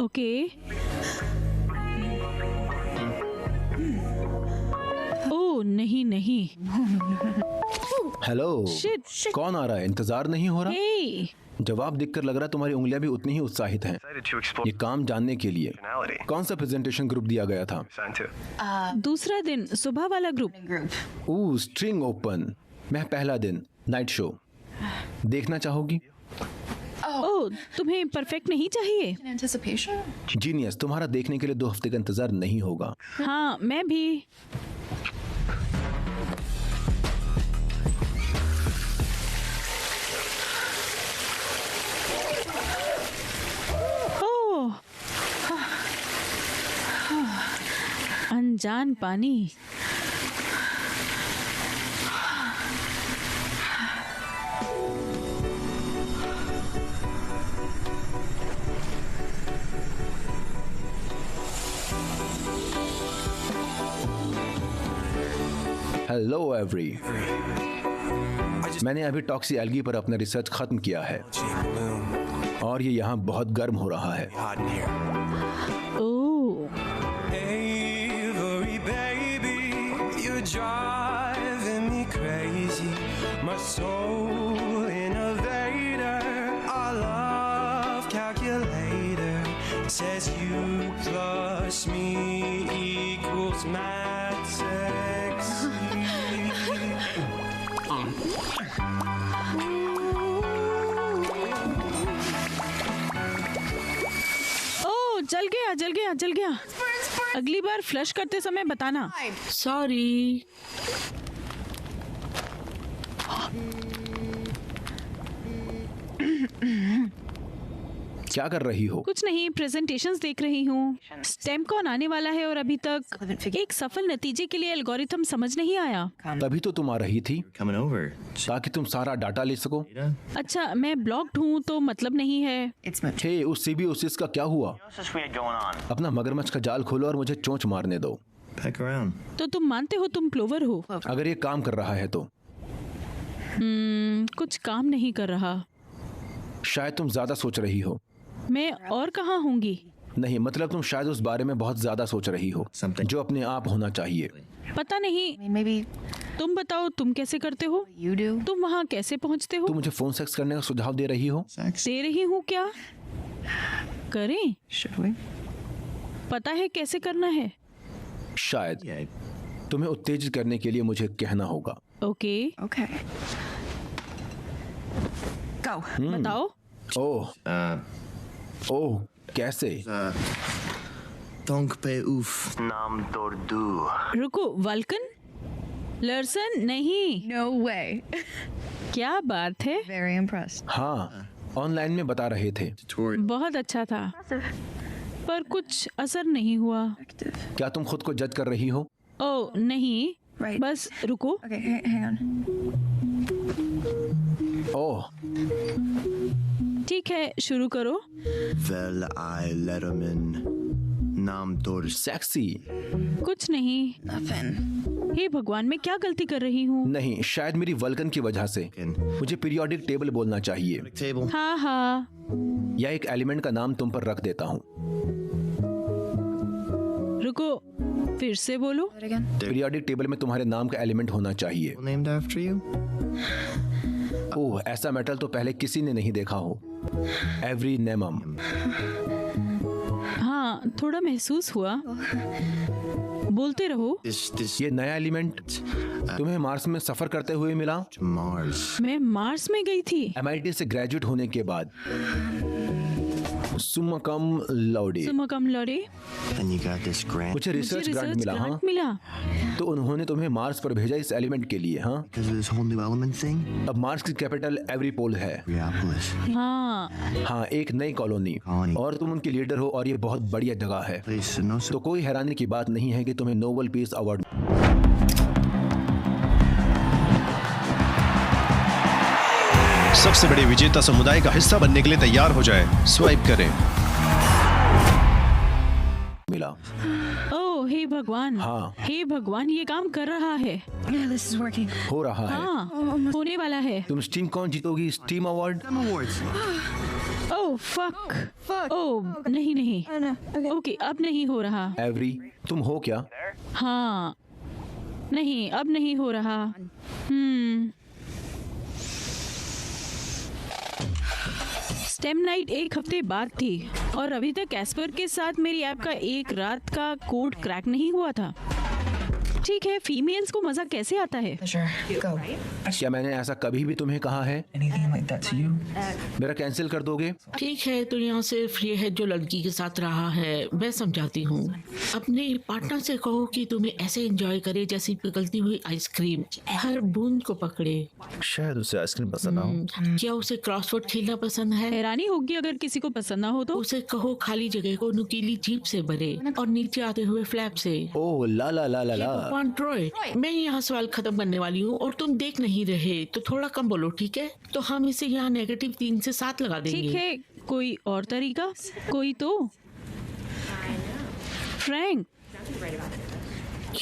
ओके। ओह नहीं नहीं। Hello, Shit. कौन आ रहा है? इंतजार नहीं हो रहा? हे, जवाब देखकर लग रहा है तुम्हारी उंगलियां भी उतनी ही उत्साहित हैं ये काम जानने के लिए। कौन सा प्रेजेंटेशन ग्रुप दिया गया था? दूसरा दिन सुबह वाला ग्रुप। ओह, स्ट्रिंग ओपन। मैं पहला दिन नाइट शो देखना चाहोगी? ओह, तुम्हें परफेक्ट नहीं चाहिए? Anticipation? जीनियस, तुम्हारा देखने के लिए 2 हफ्ते का इंतजार नहीं होगा। हाँ, मैं भी। ओह, अनजान पानी। हेलो एवरी, मैंने अभी टॉक्सी एल्गी पर अपना रिसर्च खत्म किया है और ये यहाँ बहुत गर्म हो रहा है। ओह, Avery, baby, you're driving me crazy. My soul innovator, our love calculator says you plus me equals math sexy. ओह, जल गया जल गया जल गया। अगली बार फ्लश करते समय बताना। सॉरी। क्या कर रही हो? कुछ नहीं, प्रेजेंटेशंस देख रही हूँ। स्टेमकॉन आने वाला है और अभी तक एक सफल नतीजे के लिए एल्गोरिथम समझ नहीं आया। तभी तो तुम आ रही थी Coming over. ताकि तुम सारा डाटा ले सको। अच्छा, मैं ब्लॉक्ड हूँ तो मतलब नहीं है। हे, उस सीबीओसिस का क्या हुआ? अपना मगरमच्छ का जाल खोलो और मुझे चोंच मारने दो। Peck around. तो तुम मानते हो तुम प्लोवर हो? अगर ये काम कर रहा है तो। कुछ काम नहीं कर रहा। शायद तुम ज्यादा सोच रही हो। मैं और कहाँ होंगी? नहीं, मतलब तुम शायद उस बारे में बहुत ज्यादा सोच रही हो जो अपने आप होना चाहिए। पता नहीं। Maybe तुम बताओ, तुम कैसे करते हो? you do. तुम वहाँ कैसे पहुँचते हो? तुम मुझे फोन सेक्स करने का सुझाव दे रही हो? दे रही हूँ क्या? करें? Should we? पता है कैसे करना है? शायद तुम्हें उत्तेजित करने के लिए मुझे कहना होगा। Okay, Okay. Go. बताओ। ओह, ओह, कैसे? Donk पे oof. नाम तोड़दू। रुको, वल्कन? लर्सन? नहीं। No way. क्या बात है? Very impressed. हाँ, ऑनलाइन में बता रहे थे। बहुत अच्छा था, पर कुछ असर नहीं हुआ। क्या तुम खुद को जज कर रही हो? ओह नहीं, Right. बस रुको। Okay, hang on. ओह, ठीक है, शुरू करो। Well, I Letterman. नाम तो सेक्सी? कुछ नहीं। हे भगवान, मैं क्या गलती कर रही हूँ? नहीं, शायद मेरी वल्कन की वजह से। मुझे पीरियोडिक टेबल बोलना चाहिए। हाँ हाँ। या एक एलिमेंट का नाम तुम पर रख देता हूँ। रुको, फिर से बोलो। पीरियोडिक टेबल में तुम्हारे नाम का एलिमेंट होना चाहिए। ओह, ऐसा मेटल तो पहले किसी ने नहीं देखा हो। एवरी नेमम। हाँ, थोड़ा महसूस हुआ। बोलते रहो। ये नया एलिमेंट तुम्हें मार्स में सफर करते हुए मिला? मैं मार्स में गई थी। MIT से ग्रेजुएट होने के बाद। सुमकम लौडे। सुमकम लौडे। मुझे रिसर्च ग्रांट मिला। हाँ, मिला। तो उन्होंने तुम्हें मार्स पर भेजा इस एलिमेंट के लिए। हाँ, अब मार्स की कैपिटल एवरीपोल है। हाँ, एक नई कॉलोनी, और तुम उनके लीडर हो, और ये बहुत बढ़िया जगह है। तो कोई हैरानी की बात नहीं है कि तुम्हें नोबेल पीस अवार्ड। सबसे बड़े विजेता समुदाय का हिस्सा बनने के लिए तैयार हो जाए। स्वाइप करें। मिला। ओह, हे भगवान। हाँ। हे भगवान, ये काम कर रहा है। हो रहा है। हाँ, होने वाला है। तुम स्टीम कौन जीतोगी? Steam award? Oh fuck. ओह नहीं। ओके, अब नहीं हो रहा। एवरी, तुम हो क्या? हाँ, नहीं, अब नहीं हो रहा। स्टेम नाइट एक हफ्ते बाद थी, और अभी तक एस्पर के साथ मेरी ऐप का एक रात का कोड क्रैक नहीं हुआ था। ठीक है, फीमेल्स को मजा कैसे आता है? क्या मैंने ऐसा कभी भी तुम्हें कहा है? मेरा कैंसिल कर दोगे? ठीक है, तो यहाँ सिर्फ ये है जो लड़की के साथ रहा है, मैं समझाती हूँ। अपने पार्टनर से कहो कि तुम्हें ऐसे एंजॉय करे जैसी पिघलती हुई आइसक्रीम, हर बूंद को पकड़े। शायद उसे आइसक्रीम पसंद ना हो। क्या उसे क्रॉसवर्ड खेलना पसंद है? हैरानी होगी अगर किसी को पसंद ना हो तो। उसे कहो खाली जगह को नुकीली जीप से भरे और नीचे आते हुए फ्लैप से। ओह ला ला ला ला ला। ट्रॉय, मैं यहाँ सवाल खत्म करने वाली हूँ और तुम देख नहीं रहे, तो थोड़ा कम बोलो, ठीक है? तो हम इसे यहाँ -3 से 7 लगा देंगे। ठीक है, कोई और तरीका? कोई तो फ्रैंक।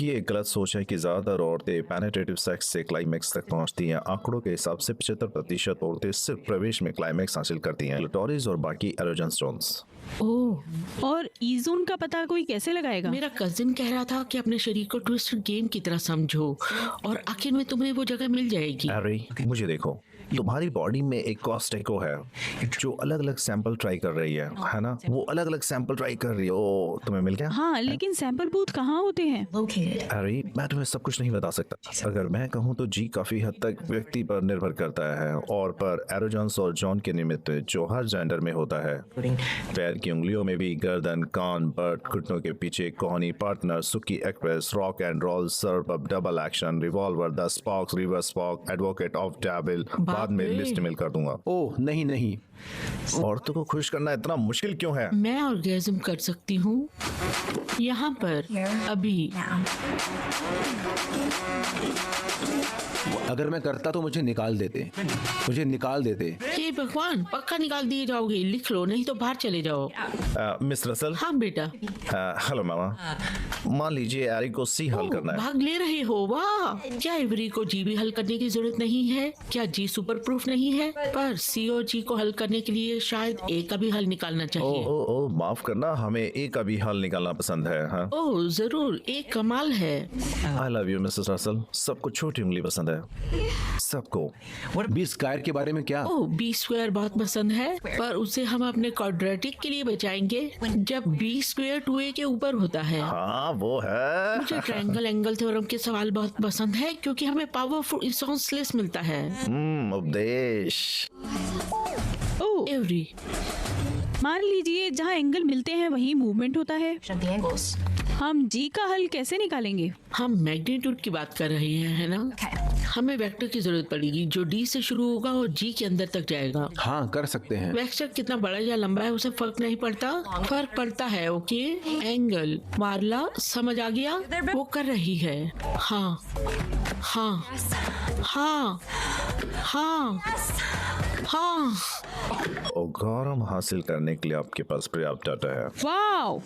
ये एक गलत सोच है कि ज्यादातर औरतें पेनिट्रेटिव सेक्स से क्लाइमेक्स तक पहुंचती हैं। आंकड़ों के हिसाब से 75% औरतें सिर्फ प्रवेश में क्लाइमेक्स हासिल करती हैं। क्लिटोरिस और बाकी एरोजन स्टोन्स। ओह, और ईजोन का पता कोई कैसे लगाएगा? मेरा कजिन कह रहा था कि अपने शरीर को ट्विस्टेड गेम की तरह समझो और आखिर में तुम्हें वो जगह मिल जाएगी। अरे मुझे देखो, तुम्हारी बॉडी में एक कॉस्टेको है जो अलग अलग सैंपल ट्राई कर रही है ना? वो अलग अलग सैंपल ट्राई कर रही है। ओ, तुम्हें मिल गया? हाँ, लेकिन सैंपल बूथ कहाँ होते हैं? अरे मैं तुम्हें सब कुछ नहीं बता सकता। अगर मैं कहूँ तो जी काफी हद तक व्यक्ति पर निर्भर करता है, और पर एरोजन्स और जॉन के निमित्त जो हर जेंडर में होता है। पैर की उंगलियों में भी गर्दन, कान, बर्ट, घुटनों के पीछे कोहनी, पार्टनर, सुकी express, rock and roll, serve up, double action, revolver, the spokes, reverse spoke, advocate of devil. बाद में लिस्ट मेल कर दूंगा। ओह नहीं नहीं, औरतों को खुश करना इतना मुश्किल क्यों है? मैं ऑर्गेज्म कर सकती हूँ यहाँ पर अभी। अगर मैं करता तो मुझे निकाल देते। हे भगवान, पक्का निकाल दिए जाओगे? लिख लो, नहीं तो बाहर चले जाओ। Miss Russell. हाँ बेटा। हेलो मामा। मान लीजिए एरी को सी हल करना है। भाग ले रहे हो? वाह, क्या एवरी को जी भी हल करने की जरूरत नहीं है? क्या जी सुपर प्रूफ नहीं है? पर सी और जी को हल करने के लिए शायद ए का भी हल निकालना चाहिए। ओ, माफ करना, हमें ए का भी हल निकालना पसंद है। हाँ? ओह जरूर, एक कमाल है। I love you Mrs Russell. सबको छोटी उंगली पसंद है, सबको। बी स्क्वायर के बारे में क्या? ओह, बी स्क्वायर बहुत पसंद है, पर उसे हम अपने क्वाड्रेटिक के लिए बचाएंगे जब बी स्क्वायर 2a के ऊपर होता है। हाँ वो है। मुझे ट्रायंगल एंगल थ्योरम के सवाल बहुत पसंद है क्योंकि हमें पावरफुल इसोसेलेस मिलता है। उपदेश। ओह, एवरी, मान लीजिए जहाँ एंगल मिलते हैं वहीं मूवमेंट होता है। हम जी का हल कैसे निकालेंगे? हम मैग्नीट्यूड की बात कर रहे हैं, है ना? हमें वेक्टर की जरूरत पड़ेगी जो डी से शुरू होगा और जी के अंदर तक जाएगा। हाँ कर सकते हैं। वेक्टर कितना बड़ा या लंबा है उसे फर्क नहीं पड़ता। फर्क पड़ता है ओके एंगल। मारला समझ आ गया? वो कर रही है। हाँ हाँ हाँ हाँ हाँ। ओ गौरव हासिल करने के लिए आपके पास पर्याप्त डाटा है। वाओ,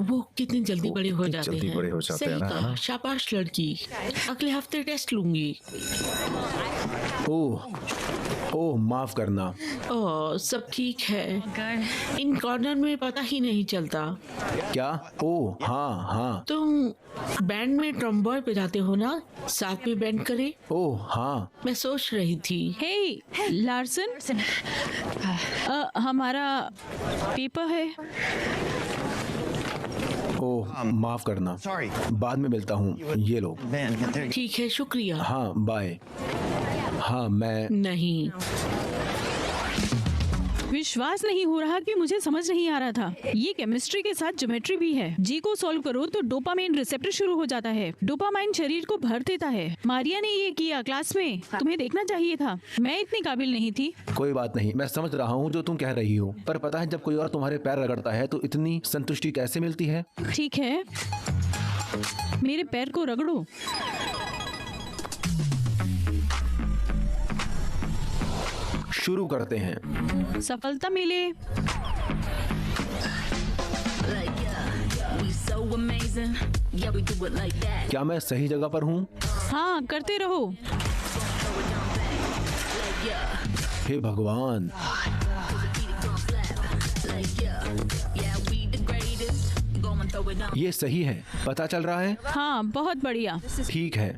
वो कितनी जल्दी बड़े हो जाते जल्दी हैं। बड़े हो जाते सही हैं ना, है कहा, ना? शाबाश लड़की। अगले हफ्ते टेस्ट लूंगी। ओह माफ करना। ओह, सब ठीक है। इन कॉर्नर में पता ही नहीं चलता। क्या? ओह हाँ। तुम बैंड में ट्रम्बॉय बजाते हो ना? साथ में बैंड करे? ओह हाँ। मैं सोच रही थी। हे लार्सन, हमारा पेपर है। ओह माफ करना, बाद में मिलता हूँ। ये लो। ठीक है, शुक्रिया। हाँ बाय। हाँ मैं नहीं, विश्वास नहीं हो रहा कि मुझे समझ नहीं आ रहा था। ये केमिस्ट्री के साथ ज्योमेट्री भी है। जी को सॉल्व करो तो डोपामाइन रिसेप्टर शुरू हो जाता है। डोपामाइन शरीर को भर देता है। मारिया ने ये किया क्लास में, तुम्हें देखना चाहिए था। मैं इतनी काबिल नहीं थी। कोई बात नहीं, मैं समझ रहा हूँ जो तुम कह रही हो, पर पता है जब कोई और तुम्हारे पैर रगड़ता है तो इतनी संतुष्टि कैसे मिलती है? ठीक है, मेरे पैर को रगड़ो। शुरू करते हैं। सफलता मिले। क्या मैं सही जगह पर हूँ? हाँ, करते रहो। हे भगवान। ये सही है, पता चल रहा है। हाँ, बहुत बढ़िया। ठीक है,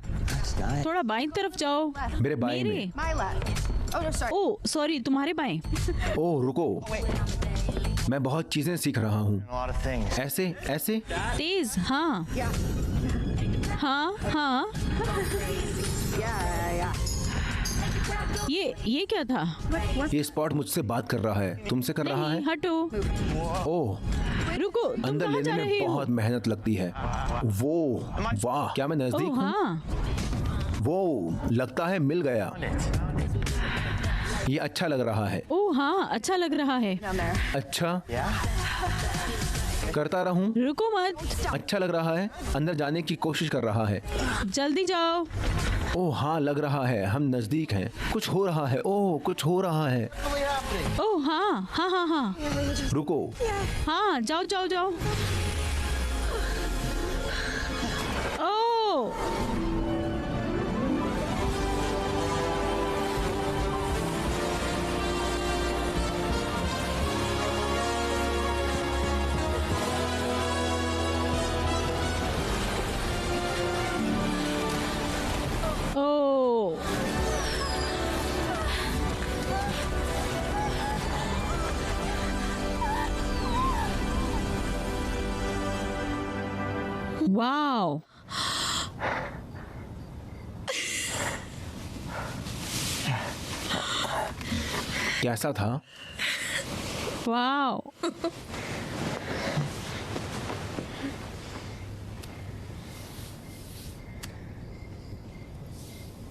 थोड़ा बाईं तरफ जाओ। मेरे बाएं में। ओह सॉरी, तुम्हारे बाएं। ओह रुको, मैं बहुत चीजें सीख रहा हूँ। ऐसे ऐसे तेज। हाँ हाँ। ये क्या था? ये स्पॉट मुझसे बात कर रहा है, तुमसे कर रहा है। नहीं, हटो। ओह रुको, तुम अंदर कहाँ जा लेने रहे में हो? बहुत मेहनत लगती है। वो वाह, क्या मैं नजदीक ओह हूँ? हाँ। वो लगता है मिल गया। ये अच्छा लग रहा है। ओह हाँ, अच्छा लग रहा है। अच्छा करता रहूं? रुको मत। अच्छा लग रहा है, अंदर जाने की कोशिश कर रहा है। जल्दी जाओ। ओह हाँ लग रहा है, हम नजदीक हैं। कुछ हो रहा है। ओह कुछ हो रहा है। ओह हाँ हाँ हाँ हाँ। रुको। हाँ, जाओ जाओ जाओ। ओह ओह। वाओ। कैसा था? वाओ।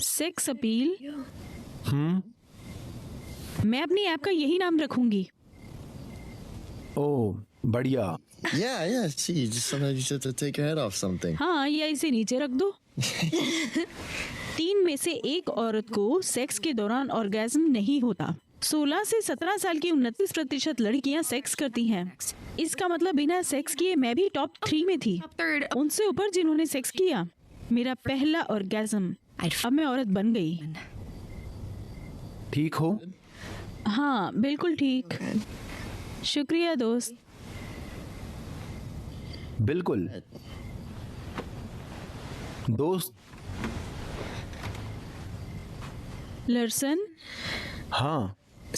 Sex appeal. मैं अपनी ऐप का यही नाम रखूंगी। ओह बढ़िया। Yeah. See, just sometimes you just have to take your head off something. हाँ, या इसे नीचे रख दो। 3 में से 1 औरत को सेक्स के दौरान ऑर्गेज्म नहीं होता। 16 से 17 साल की 29% लड़कियां सेक्स करती हैं। इसका मतलब बिना सेक्स किए मैं भी टॉप 3 में थी। उनसे ऊपर जिन्होंने सेक्स किया। मेरा पहला ऑर्गेज्म। अब मैं औरत बन गई। ठीक हो? हाँ बिल्कुल ठीक। शुक्रिया दोस्त। बिल्कुल दोस्त। लर्सन, हाँ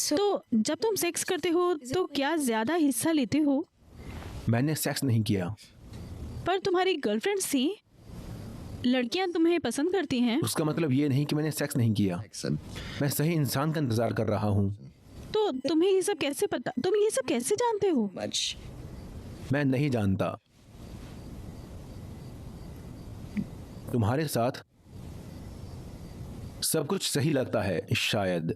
तो जब तुम सेक्स करते हो तो क्या ज्यादा हिस्सा लेते हो? मैंने सेक्स नहीं किया। पर तुम्हारी गर्लफ्रेंड थी। लड़कियां तुम्हें पसंद करती हैं। उसका मतलब ये नहीं कि मैंने सेक्स नहीं किया। मैं सही इंसान का इंतजार कर रहा हूँ। तो तुम्हें ये सब कैसे पता? तुम ये सब कैसे जानते हो? मैं नहीं जानता। तुम्हारे साथ सब कुछ सही लगता है शायद।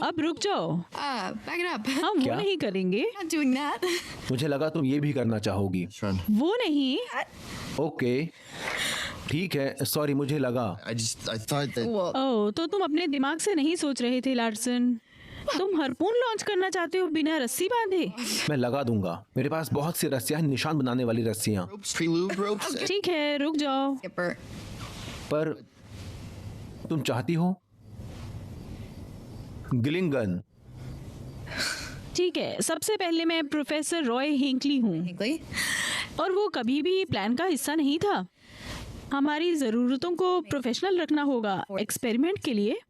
अब रुक जाओ। Back it up. हम वो क्या? नहीं करेंगे। Not doing that. मुझे लगा तुम ये भी करना चाहोगी। वो नहीं। ओके ठीक है, सॉरी मुझे लगा। I thought that. Well, ओह, तो तुम अपने दिमाग से नहीं सोच रहे थे लार्सन। तुम हार्पून लॉन्च करना चाहते हो बिना रस्सी बांधे? मैं लगा दूंगा, मेरे पास बहुत सी रस्सियां हैं, निशान बनाने वाली रस्सियां। Prelude ropes. ठीक है, रुक जाओ। Skipper. पर तुम चाहती हो गिलिंगन? ठीक है, सबसे पहले मैं प्रोफेसर रॉय हिंकली हूँ Hinckley. और वो कभी भी प्लान का हिस्सा नहीं था। हमारी ज़रूरतों को प्रोफेशनल रखना होगा एक्सपेरिमेंट के लिए।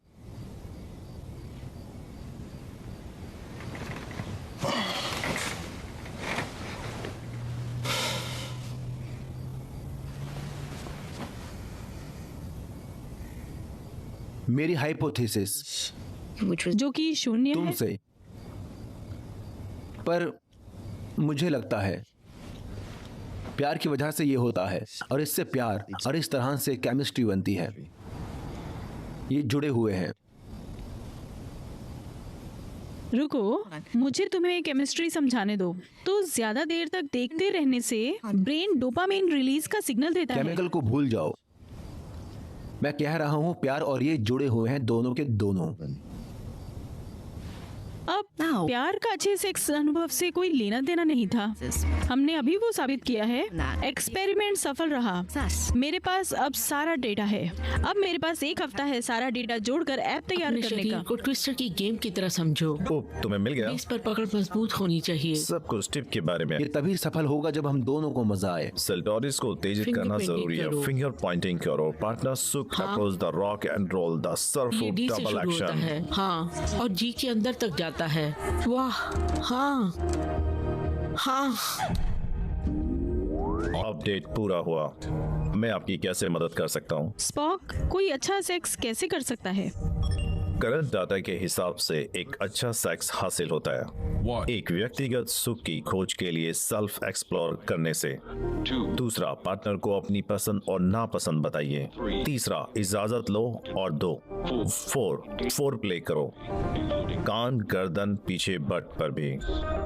मेरी हाइपोथेसिस Which was जो कि शून्य है। तुमसे, पर मुझे लगता है प्यार की वजह से ये होता है, और इससे प्यार और इस तरह से केमिस्ट्री बनती है। ये जुड़े हुए हैं। रुको, मुझे तुम्हें केमिस्ट्री समझाने दो। तो ज्यादा देर तक देखते रहने से ब्रेन डोपामाइन रिलीज का सिग्नल देता है। केमिकल को भूल जाओ, मैं कह रहा हूँ प्यार और ये जुड़े हुए हैं, दोनों के दोनों। अब प्यार का अच्छे सेक्स अनुभव से कोई लेना देना नहीं था। हमने अभी वो साबित किया है। एक्सपेरिमेंट सफल रहा। मेरे पास अब सारा डेटा है। अब मेरे पास 1 हफ्ता है सारा डेटा जोड़कर ऐप तैयार अपने करने शरीर का। को ट्विस्टर की गेम की तरह समझो। ओह, तुम्हें मिल गया? इस पर पकड़ मजबूत होनी चाहिए। सब कुछ टिप के बारे में। ये तभी सफल होगा जब हम दोनों को मजा आए। सेल्टोरिस को उत्तेजित Finger करना pointing जरूरी है। करो। फिंगर पॉइंटिंग करो। पार्टनर सुक approach the rock and roll the surf ये डी से डबल शुरू होता एक्शन। है, हाँ, और जी के अंदर तक जाता है। वाह, हाँ, हाँ। अपडेट पूरा हुआ। मैं आपकी कैसे मदद कर सकता हूँ? स्पॉक, कोई अच्छा सेक्स कैसे कर सकता है? करंट डाटा के हिसाब से एक अच्छा सेक्स हासिल होता है। एक व्यक्तिगत सुख की खोज के लिए सेल्फ एक्सप्लोर करने से। दूसरा, पार्टनर को अपनी पसंद और नापसंद बताइए। तीसरा, इजाजत लो। और 2, 4 प्ले करो। कान, गर्दन, पीछे बट पर भी।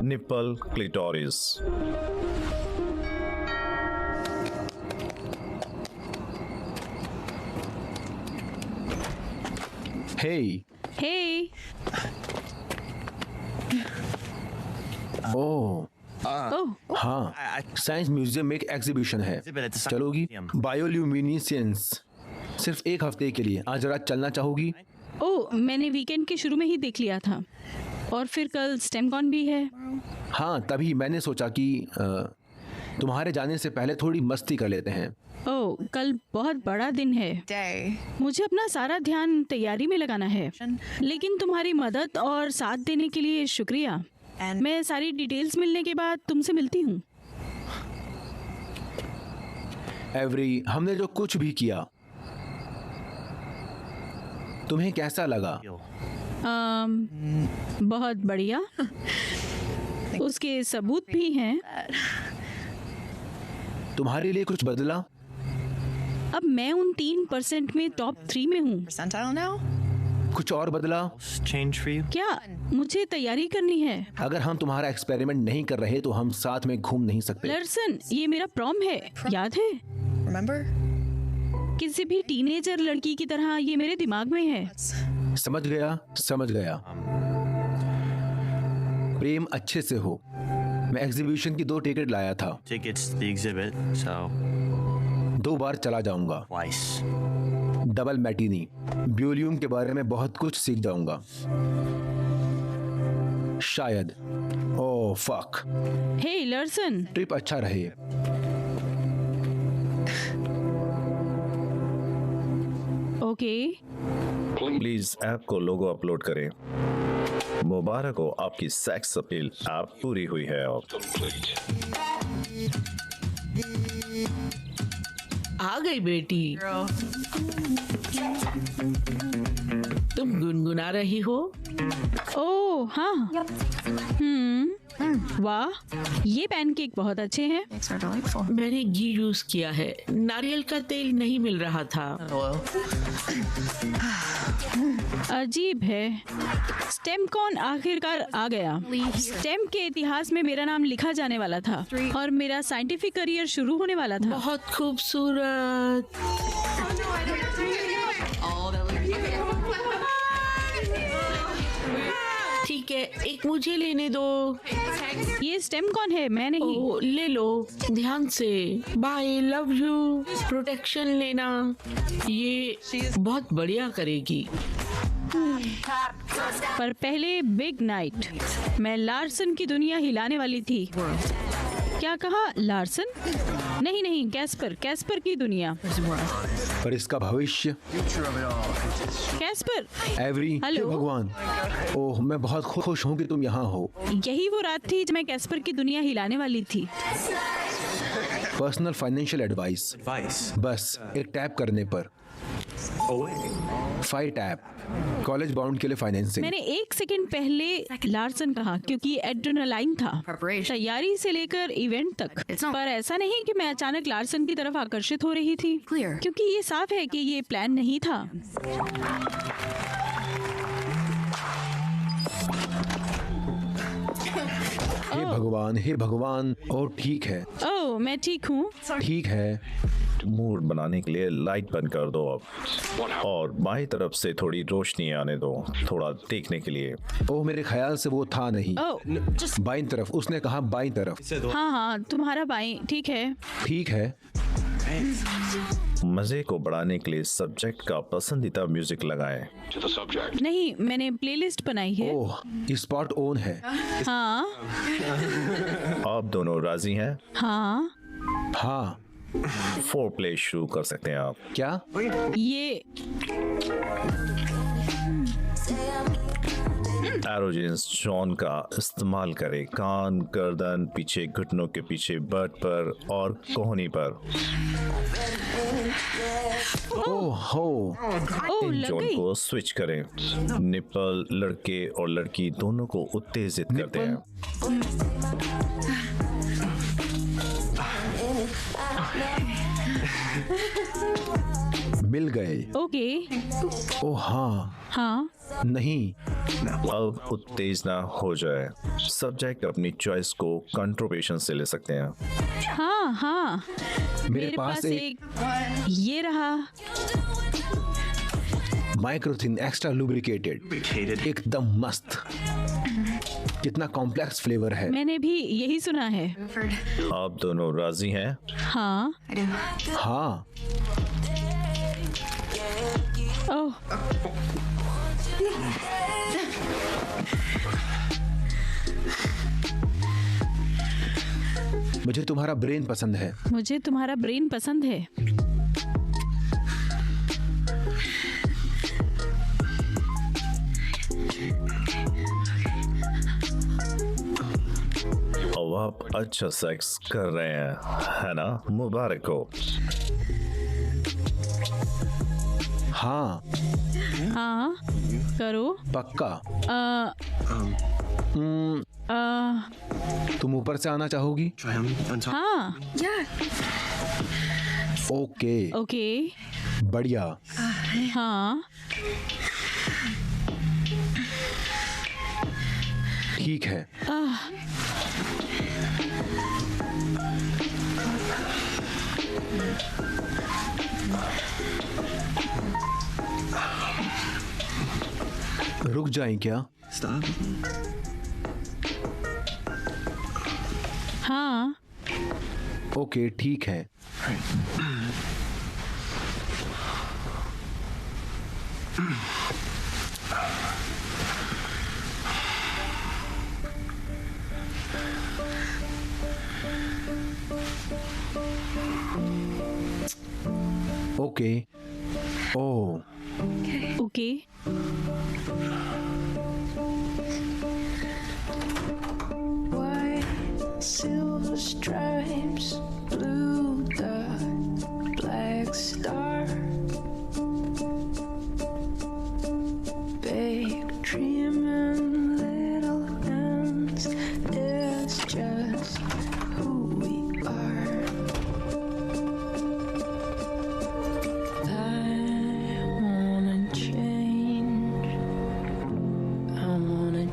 Nipple, clitoris. हे हे, ओह ओह, हाँ, साइंस म्यूजियम में एक एग्जीबिशन है, चलोगी? बायोल्यूमिनेसेंस, सिर्फ 1 हफ्ते के लिए। आज रात चलना चाहोगी? ओह, मैंने वीकेंड के शुरू में ही देख लिया था। और फिर कल स्टेमकॉन भी है। हाँ, तभी मैंने सोचा कि तुम्हारे जाने से पहले थोड़ी मस्ती कर लेते हैं। ओह, कल बहुत बड़ा दिन है। day. मुझे अपना सारा ध्यान तैयारी में लगाना है। लेकिन तुम्हारी मदद और साथ देने के लिए शुक्रिया। मैं सारी डिटेल्स मिलने के बाद तुमसे मिलती हूँ। एवरी, हमने जो कुछ भी किया, तुम्हें कैसा लगा? बहुत बढ़िया। उसके सबूत भी हैं। तुम्हारे लिए कुछ बदला? अब मैं उन 3% में टॉप 3 में हूँ। Percentile now? कुछ और बदला? क्या मुझे तैयारी करनी है? अगर हम तुम्हारा एक्सपेरिमेंट नहीं कर रहे तो हम साथ में घूम नहीं सकते। लर्सन, ये मेरा प्रॉम है, याद है? Remember? किसी भी टीनेजर लड़की की तरह ये मेरे दिमाग में है। समझ गया, समझ गया। प्रेम अच्छे से हो। मैं एग्जीबिशन की 2 टिकट लाया था। Tickets to the exhibit, so 2 बार चला जाऊंगा। twice. Double matinee. ब्यूलियम के बारे में बहुत कुछ सीख जाऊंगा शायद। Oh fuck. हे लर्सन, ट्रिप अच्छा रहे। ओके। प्लीज ऐप को लोगो अपलोड करें। मुबारक हो, आपकी सेक्स अपील ऐप पूरी हुई है। और आ गई बेटी। तुम गुनगुना रही हो? ओह हाँ। वाह, ये पैनकेक बहुत अच्छे हैं। मैंने घी यूज किया है, नारियल का तेल नहीं मिल रहा था। अजीब है, स्टेमकॉन आखिरकार आ गया। स्टेम के इतिहास में मेरा नाम लिखा जाने वाला था और मेरा साइंटिफिक करियर शुरू होने वाला था। बहुत खूबसूरत। ठीक है, एक मुझे लेने दो। ये स्टेमकॉन है, मैं नहीं। ओ, ले लो ध्यान से। Bye, love you. प्रोटेक्शन लेना, ये बहुत बढ़िया करेगी। पर पहले बिग नाइट। मैं लार्सन की दुनिया हिलाने वाली थी। क्या कहा? लार्सन? नहीं नहीं, कैस्पर की दुनिया। पर इसका भविष्य। कैस्पर, एवरी, हे हेलो। भगवान, ओह मैं बहुत खुश हूँ कि तुम यहाँ हो। यही वो रात थी जब मैं कैस्पर की दुनिया हिलाने वाली थी। पर्सनल फाइनेंशियल एडवाइस, बस एक टैप करने पर। 5 टैप, कॉलेज बाउंड के लिए फाइनेंसिंग। मैंने 1 सेकंड पहले लार्सन कहा क्योंकि एड्रेनालाइन था, तैयारी से लेकर इवेंट तक। पर ऐसा नहीं कि मैं अचानक लार्सन की तरफ आकर्षित हो रही थी, क्योंकि ये साफ है कि ये प्लान नहीं था। हे भगवान, और ठीक है। ओह, मैं ठीक हूँ। ठीक है। मूड बनाने के लिए लाइट बंद कर दो अब, और बाईं तरफ से थोड़ी रोशनी आने दो, थोड़ा देखने के लिए। ओह, मेरे ख्याल से वो था नहीं। ओह, बाईं तरफ, उसने कहा बाईं तरफ। हाँ हाँ, तुम्हारा बाईं। ठीक है। ठीक है। मजे को बढ़ाने के लिए सब्जेक्ट का पसंदीदा म्यूजिक लगाएं। नहीं, मैंने प्लेलिस्ट बनाई है। ओह, स्पॉट ऑन है। हाँ आप दोनों राजी हैं? हाँ हाँ। 4 प्ले शुरू कर सकते हैं आप। क्या? ये एरोजेंस जॉन का इस्तेमाल करें। कान, गर्दन, पीछे घुटनों के पीछे, बट पर और कोहनी पर। ओह हो। ओह, इन लग जोन गई। को स्विच करें। निप्पल लड़के और लड़की दोनों को उत्तेजित करते हैं। मिल गए। ओके। ओह हाँ। हाँ, नहीं। अब उत्तेजना हो जाए, सब्जेक्ट अपनी चॉइस को कंट्रोवर्शन से ले सकते हैं। हाँ हाँ, मेरे पास एक ये रहा। माइक्रोथिन एक्स्ट्रा लुब्रिकेटेड, एकदम मस्त। कितना कॉम्प्लेक्स फ्लेवर है। मैंने भी यही सुना है। आप दोनों राजी हैं? हाँ। हाँ। ओह, मुझे तुम्हारा ब्रेन पसंद है। मुझे तुम्हारा ब्रेन पसंद है। अब आप अच्छा सेक्स कर रहे हैं, है ना? मुबारक हो। हाँ। हाँ, करो। पक्का। हम्म, तुम ऊपर से आना चाहोगी? हाँ। ओके। ओके। बढ़िया। हाँ। ठीक है। रुक जाएं क्या? हाँ। ओके, ठीक है। Okay. Oh. Okay. Silver stripes, blue dot, black star. Big dreaming little hands.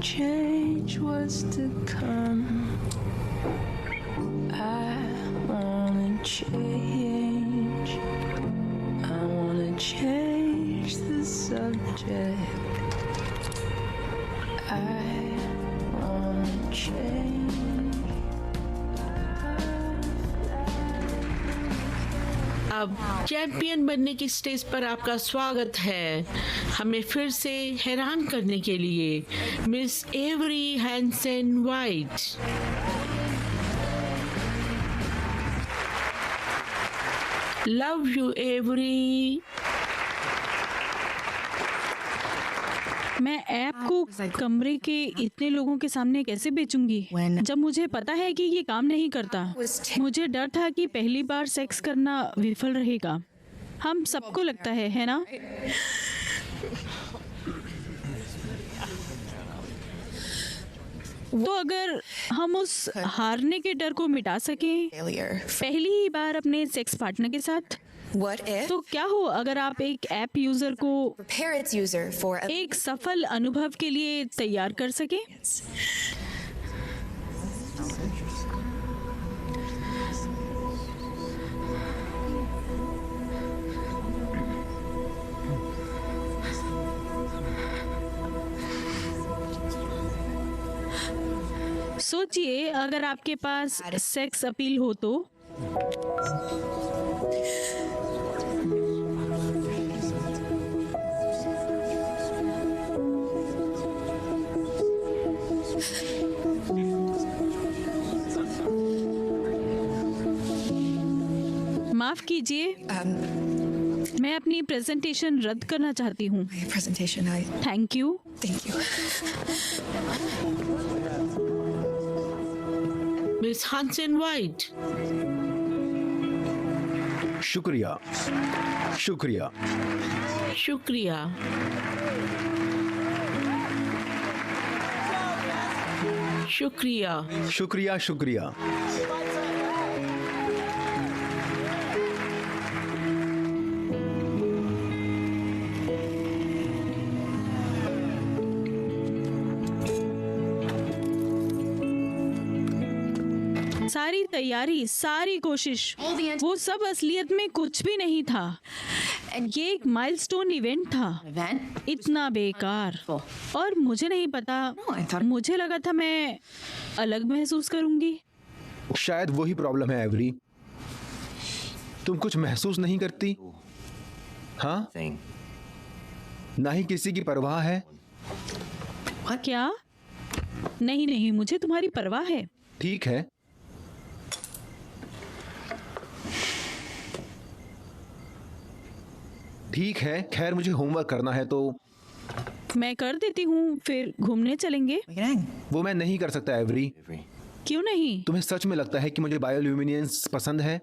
change what's to come. I wanna change. I wanna change the subject. I wanna change. अब चैंपियन बनने की स्टेज पर आपका स्वागत है। हमें फिर से हैरान करने के लिए Miss Avery Hansen White. Love you Avery. मैं ऐप को कमरे के इतने लोगों के सामने कैसे बेचूंगी जब मुझे पता है कि ये काम नहीं करता। मुझे डर था कि पहली बार सेक्स करना विफल रहेगा। हम सबको लगता है ना? तो अगर हम उस हारने के डर को मिटा सकें पहली ही बार अपने सेक्स पार्टनर के साथ, तो क्या हो अगर आप एक ऐप यूजर को एक सफल अनुभव के लिए तैयार कर सके? सोचिए अगर आपके पास सेक्स अपील हो तो माफ कीजिए, मैं अपनी प्रेजेंटेशन रद्द करना चाहती हूँ। Thank you. Miss Hanson White. शुक्रिया शुक्रिया शुक्रिया। शुक्रिया शुक्रिया शुक्रिया। सारी तैयारी, सारी कोशिश, वो सब असलियत में कुछ भी नहीं था। ये एक माइलस्टोन इवेंट था, इतना बेकार। और मुझे नहीं पता, मुझे लगा था मैं अलग महसूस करूंगी। शायद वही प्रॉब्लम है एवरी, तुम कुछ महसूस नहीं करती। हाँ, ना ही किसी की परवाह है। क्या? नहीं, मुझे तुम्हारी परवाह है। ठीक है, ठीक है। खैर मुझे होमवर्क करना है तो मैं कर देती हूँ, फिर घूमने चलेंगे। वो मैं नहीं कर सकता एवरी। क्यों नहीं? तुम्हें सच में लगता है कि मुझे बायोल्यूमिनेंस पसंद है?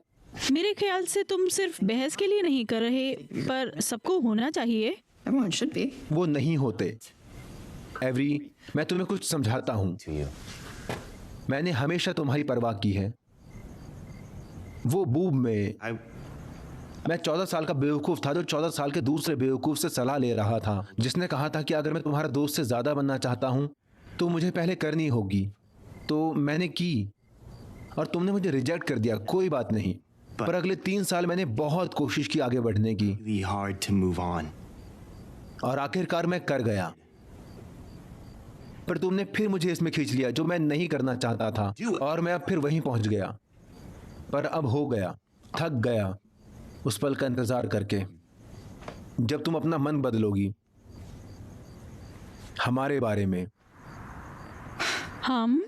मेरे ख्याल से तुम सिर्फ बहस के लिए नहीं कर रहे, पर सबको होना चाहिए। वो नहीं होते एवरी, मैं तुम्हें कुछ समझाता हूँ। मैंने हमेशा तुम्हारी परवाह की है। वो बूब में मैं 14 साल का बेवकूफ़ था जो 14 साल के दूसरे बेवकूफ़ से सलाह ले रहा था, जिसने कहा था कि अगर मैं तुम्हारा दोस्त से ज़्यादा बनना चाहता हूँ तो मुझे पहले करनी होगी। तो मैंने की और तुमने मुझे रिजेक्ट कर दिया। कोई बात नहीं, पर अगले 3 साल मैंने बहुत कोशिश की आगे बढ़ने की, और आखिरकार मैं कर गया। पर तुमने फिर मुझे इसमें खींच लिया जो मैं नहीं करना चाहता था, और मैं अब फिर वहीं पहुंच गया। पर अब हो गया, थक गया उस पल का इंतजार करके जब तुम अपना मन बदलोगी हमारे बारे में। हम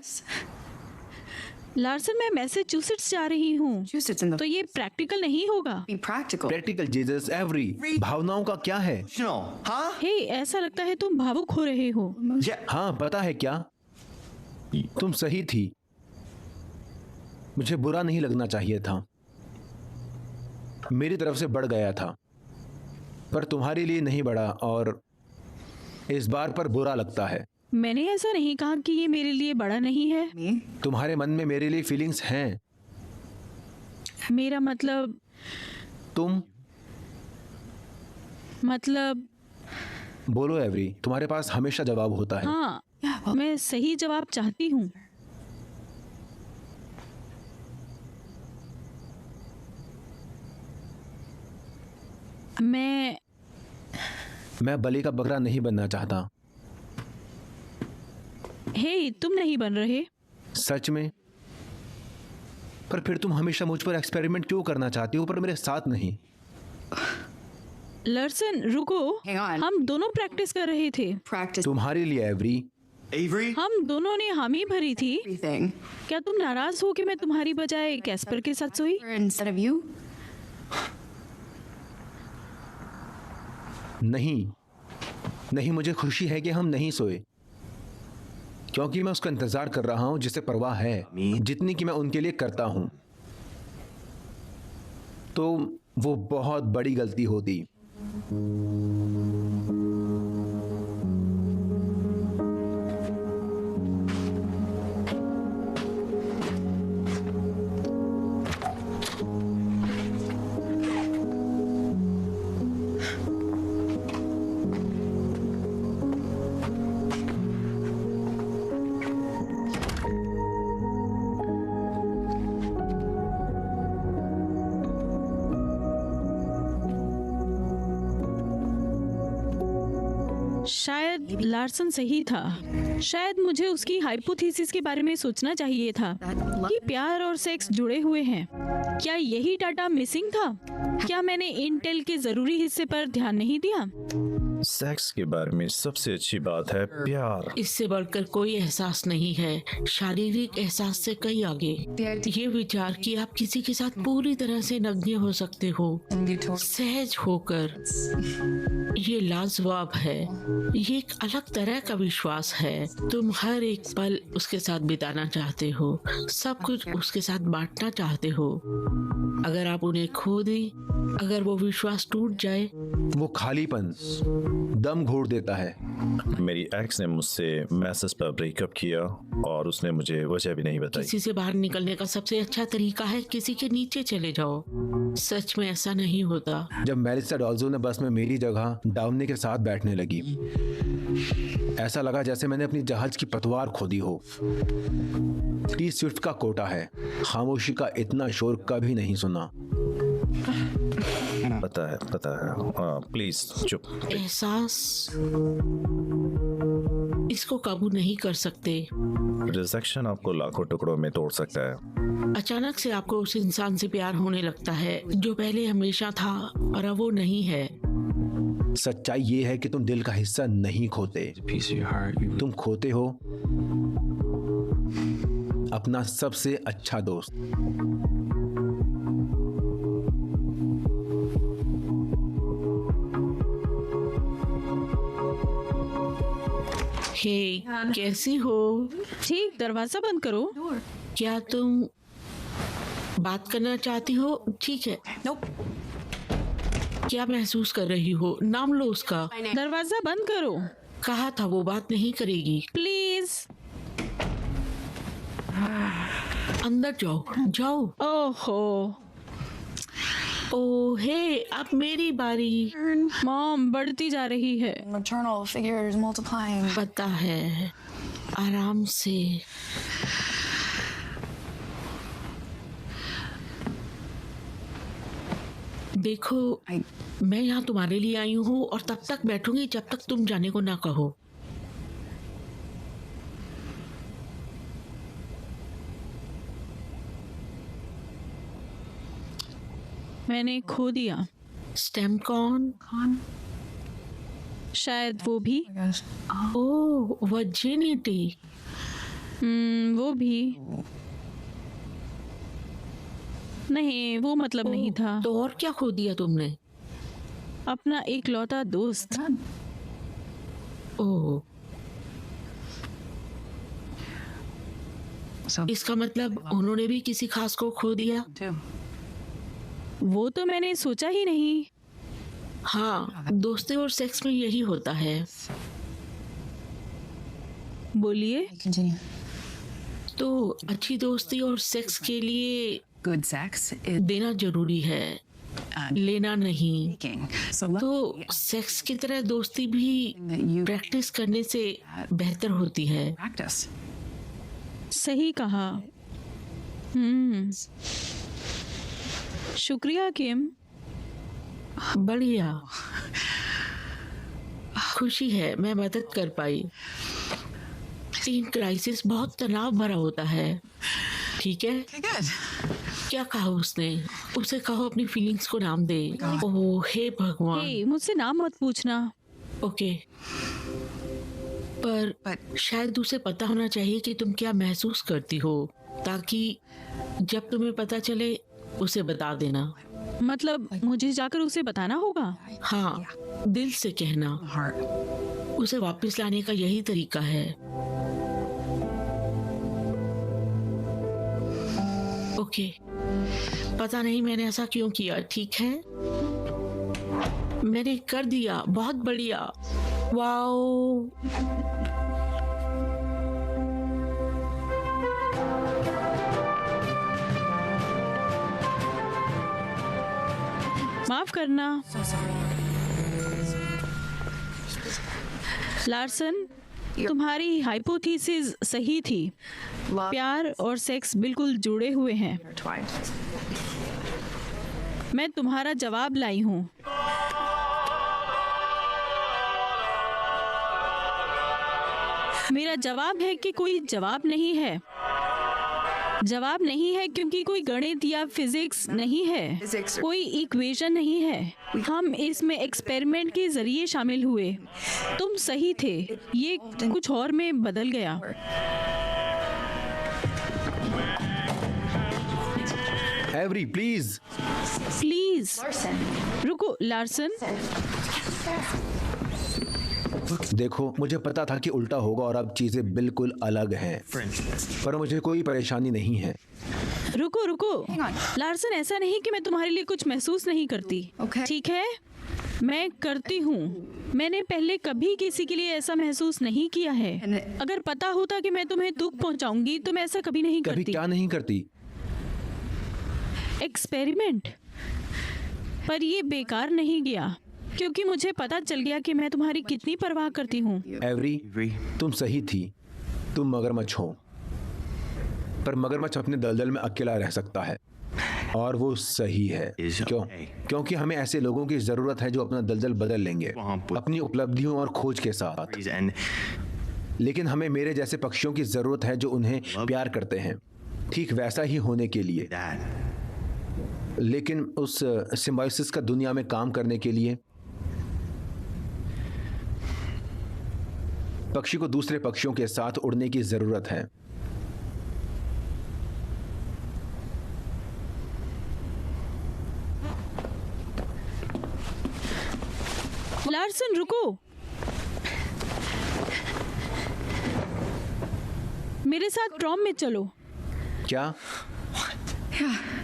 लार्सन, मैं मैसेच्यूसेट्स जा रही हूँ, तो ये प्रैक्टिकल नहीं होगा। प्रैक्टिकल जीसस एवरी, भावनाओं का क्या है? हे, ऐसा लगता है तुम भावुक हो रहे हो। हाँ, पता है क्या, तुम सही थी। मुझे बुरा नहीं लगना चाहिए था, मेरी तरफ से बढ़ गया था, पर तुम्हारे लिए नहीं बढ़ा और इस बार पर बुरा लगता है। मैंने ऐसा नहीं कहा कि ये मेरे लिए बड़ा नहीं है। तुम्हारे मन में मेरे लिए फीलिंग्स हैं। मेरा मतलब बोलो एवरी, तुम्हारे पास हमेशा जवाब होता है। हाँ, मैं सही जवाब चाहती हूँ। मैं बलि का बकरा नहीं बनना चाहता। हे, तुम नहीं बन रहे? सच में? पर फिर तुम हमेशा मुझ पर एक्सपेरिमेंट क्यों करना चाहती हो, पर मेरे साथ नहीं? लर्सन, रुको। हम दोनों प्रैक्टिस कर रहे थे। तुम्हारे लिए एवरी। हम दोनों ने हामी भरी थी। क्या तुम नाराज हो कि मैं तुम्हारी बजाय कैस्पर के साथ सोई? नहीं, मुझे खुशी है कि हम नहीं सोए, क्योंकि मैं उसका इंतजार कर रहा हूं जिसे परवाह है जितनी कि मैं उनके लिए करता हूं। तो वो बहुत बड़ी गलती होती। शायद लार्सन सही था। शायद मुझे उसकी हाइपोथेसिस के बारे में सोचना चाहिए था कि प्यार और सेक्स जुड़े हुए हैं। क्या यही डाटा मिसिंग था? क्या मैंने इंटेल के जरूरी हिस्से पर ध्यान नहीं दिया? सेक्स के बारे में सबसे अच्छी बात है प्यार। इससे बढ़कर कोई एहसास नहीं है, शारीरिक एहसास से कई आगे। ये विचार कि आप किसी के साथ पूरी तरह से नग्न हो सकते हो, सहज होकर, ये लाजवाब है। ये एक अलग तरह का विश्वास है। तुम हर एक पल उसके साथ बिताना चाहते हो, सब कुछ उसके साथ बांटना चाहते हो। अगर आप उन्हें खो दें, अगर वो विश्वास टूट जाए, वो खालीपन दम घोट देता है। मेरी एक्स ने मुझसे मैसेज पर ब्रेकअप किया और उसने मुझे वजह भी नहीं बताई। किसी से बाहर निकलने का सबसे अच्छा तरीका है किसी के नीचे चले जाओ। सच में ऐसा नहीं होता। जब मेलिसा डॉल्जो ने बस में मेरी जगह डाउनी के साथ बैठने लगी, ऐसा लगा जैसे मैंने अपनी जहाज की पतवार खोदी हो। टी स्विफ्ट का कोटा है, खामोशी का इतना शोर कभी नहीं सुना। पता है प्लीज चुप। एहसास इसको काबू नहीं कर सकते। रिजेक्शन आपको लाखों टुकड़ों में तोड़ सकता है। अचानक से आपको उस इंसान से प्यार होने लगता है जो पहले हमेशा था और अब वो नहीं है। सच्चाई ये है कि तुम दिल का हिस्सा नहीं खोते, तुम खोते हो अपना सबसे अच्छा दोस्त। हे, कैसी हो? ठीक, दरवाजा बंद करो। क्या तुम बात करना चाहती हो? ठीक है। क्या महसूस कर रही हो? नाम लो उसका। दरवाजा बंद करो। कहा था वो बात नहीं करेगी। प्लीज अंदर जाओ। ओहो, ओह हे, अब मेरी बारी। मॉम बढ़ती जा रही है। Maternal figures multiplying. पता है, आराम से। देखो, मैं यहाँ तुम्हारे लिए आई हूँ और तब तक बैठूंगी जब तक तुम जाने को ना कहो। मैंने खो दिया। स्टेम कौन? शायद वो भी। ओह, वर्जिनिटी। वो भी नहीं, वो मतलब नहीं था। तो और क्या खो दिया तुमने? अपना एक लौता दोस्त। ओह, इसका मतलब उन्होंने भी किसी खास को खो दिया? वो तो मैंने सोचा ही नहीं। हाँ, दोस्ती और सेक्स में यही होता है। बोलिए। तो अच्छी दोस्ती और सेक्स के लिए गुड सेक्स देना जरूरी है। लेना नहीं। तो सेक्स की तरह दोस्ती भी प्रैक्टिस करने से बेहतर होती है। सही कहा। शुक्रिया किम। बढ़िया, खुशी है मैं मदद कर पाई। टीन क्राइसिस बहुत तनाव भरा होता है। ठीक है, क्या कहा उसने? उसे कहो अपनी फीलिंग्स को नाम दे। ओह हे भगवान। हे, मुझसे नाम मत पूछना। ओके, पर शायद उसे पता होना चाहिए कि तुम क्या महसूस करती हो, ताकि जब तुम्हें पता चले उसे बता देना। मतलब मुझे जाकर उसे बताना होगा? हाँ, दिल से कहना। उसे वापस लाने का यही तरीका है। ओके, पता नहीं मैंने ऐसा क्यों किया। ठीक है, मैंने कर दिया। बहुत बढ़िया। वाओ। माफ करना लार्सन, तुम्हारी हाइपोथेसिस सही थी। प्यार और सेक्स बिल्कुल जुड़े हुए हैं। मैं तुम्हारा जवाब लाई हूँ। मेरा जवाब है कि कोई जवाब नहीं है। जवाब नहीं है क्योंकि कोई गणित या फिजिक्स नहीं है, कोई इक्वेशन नहीं है। हम इसमें एक्सपेरिमेंट के जरिए शामिल हुए। तुम सही थे, ये कुछ और में बदल गया। एवरी प्लीज प्लीज रुको लार्सन। देखो, मुझे पता था कि उल्टा होगा और अब चीजें बिल्कुल अलग हैं, पर मुझे कोई परेशानी नहीं है। रुको रुको लार्सन, ऐसा नहीं कि मैं तुम्हारे लिए कुछ महसूस नहीं करती। ठीक है, मैं करती हूँ। मैंने पहले कभी किसी के लिए ऐसा महसूस नहीं किया है। अगर पता होता कि मैं तुम्हें दुख पहुँचाऊंगी तो मैं ऐसा कभी नहीं करती। कभी क्या नहीं करती? एक्सपेरिमेंट। पर ये बेकार नहीं गया क्योंकि मुझे पता चल गया कि मैं तुम्हारी कितनी परवाह करती हूँ। एवरी, तुम सही थी। तुम मगरमच्छ हो, पर मगरमच्छ अपने दलदल में अकेला रह सकता है, और वो सही है। क्यों? क्योंकि हमें ऐसे लोगों की जरूरत है जो अपना दलदल बदल लेंगे अपनी उपलब्धियों और खोज के साथ। लेकिन हमें मेरे जैसे पक्षियों की जरूरत है जो उन्हें प्यार करते हैं, ठीक वैसा ही होने के लिए। लेकिन उस सिम्बायोसिस का दुनिया में काम करने के लिए पक्षी को दूसरे पक्षियों के साथ उड़ने की जरूरत है। लार्सन रुको, मेरे साथ प्रॉम में चलो। क्या?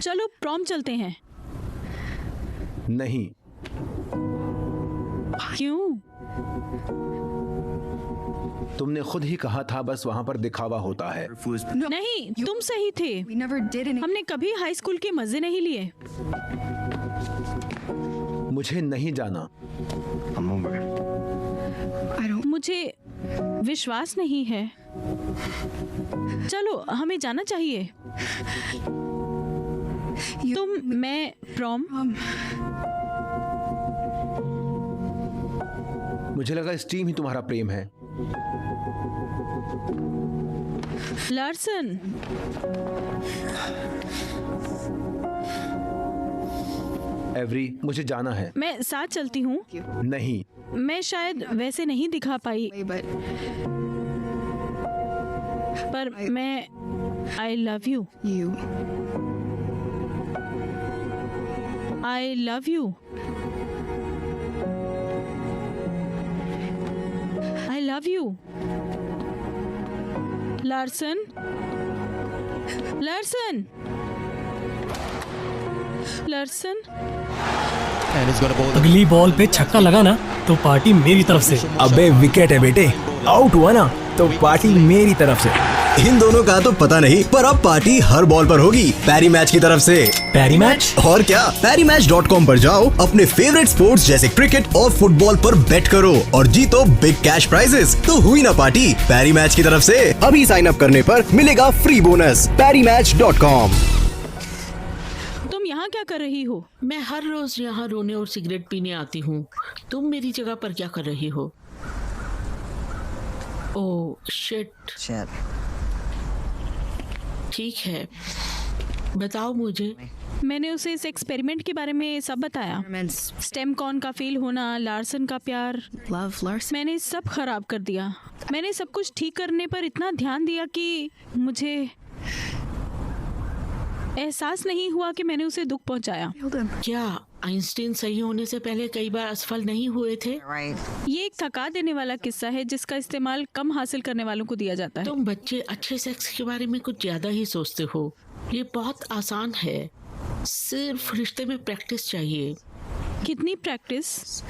चलो प्रॉम चलते हैं। नहीं। क्यों? तुमने खुद ही कहा था बस वहां पर दिखावा होता है। नहीं, तुम सही थे। हमने कभी हाई स्कूल के मजे नहीं लिए। मुझे नहीं जाना। मुझे विश्वास नहीं है। चलो, हमें जाना चाहिए। तुम, मैं, प्रॉम। मुझे लगा स्टीम ही तुम्हारा प्रेम है। लार्सन, एवरी, मुझे जाना है। मैं साथ चलती हूँ। नहीं। मैं शायद वैसे नहीं दिखा पाई, पर मैं I love you. I love you. I love you. Larsen, Larsen, Larsen. अगली बॉल पे छक्का लगा ना तो पार्टी मेरी तरफ से। अबे विकेट है बेटे, आउट हुआ ना तो पार्टी मेरी तरफ से। इन दोनों का तो पता नहीं, पर अब पार्टी हर बॉल पर होगी पैरी मैच की तरफ से। पैरी मैच? और क्या, PariMatch.com पर जाओ, अपने फेवरेट स्पोर्ट्स जैसे क्रिकेट और फुटबॉल पर बेट करो और जीतो बिग कैश प्राइजेस। तो हुई ना पार्टी पैरी मैच की तरफ से। अभी साइन अप करने पर मिलेगा फ्री बोनस। PariMatch.com। तुम यहाँ क्या कर रही हो? मैं हर रोज यहाँ रोने और सिगरेट पीने आती हूँ। तुम मेरी जगह पर क्या कर रही हो? Oh shit. ठीक है, बताओ मुझे। मैंने उसे इस एक्सपेरिमेंट के बारे में सब बताया। स्टेमकॉन का फेल होना, लार्सन का प्यार, मैंने सब खराब कर दिया। मैंने सब कुछ ठीक करने पर इतना ध्यान दिया कि मुझे एहसास नहीं हुआ कि मैंने उसे दुख पहुंचाया। क्या आइंस्टीन सही होने से पहले कई बार असफल नहीं हुए थे? ये एक थका देने वाला किस्सा है जिसका इस्तेमाल कम हासिल करने वालों को दिया जाता है। तुम बच्चे अच्छे सेक्स के बारे में कुछ ज्यादा ही सोचते हो। ये बहुत आसान है, सिर्फ रिश्ते में प्रैक्टिस चाहिए। कितनी प्रैक्टिस?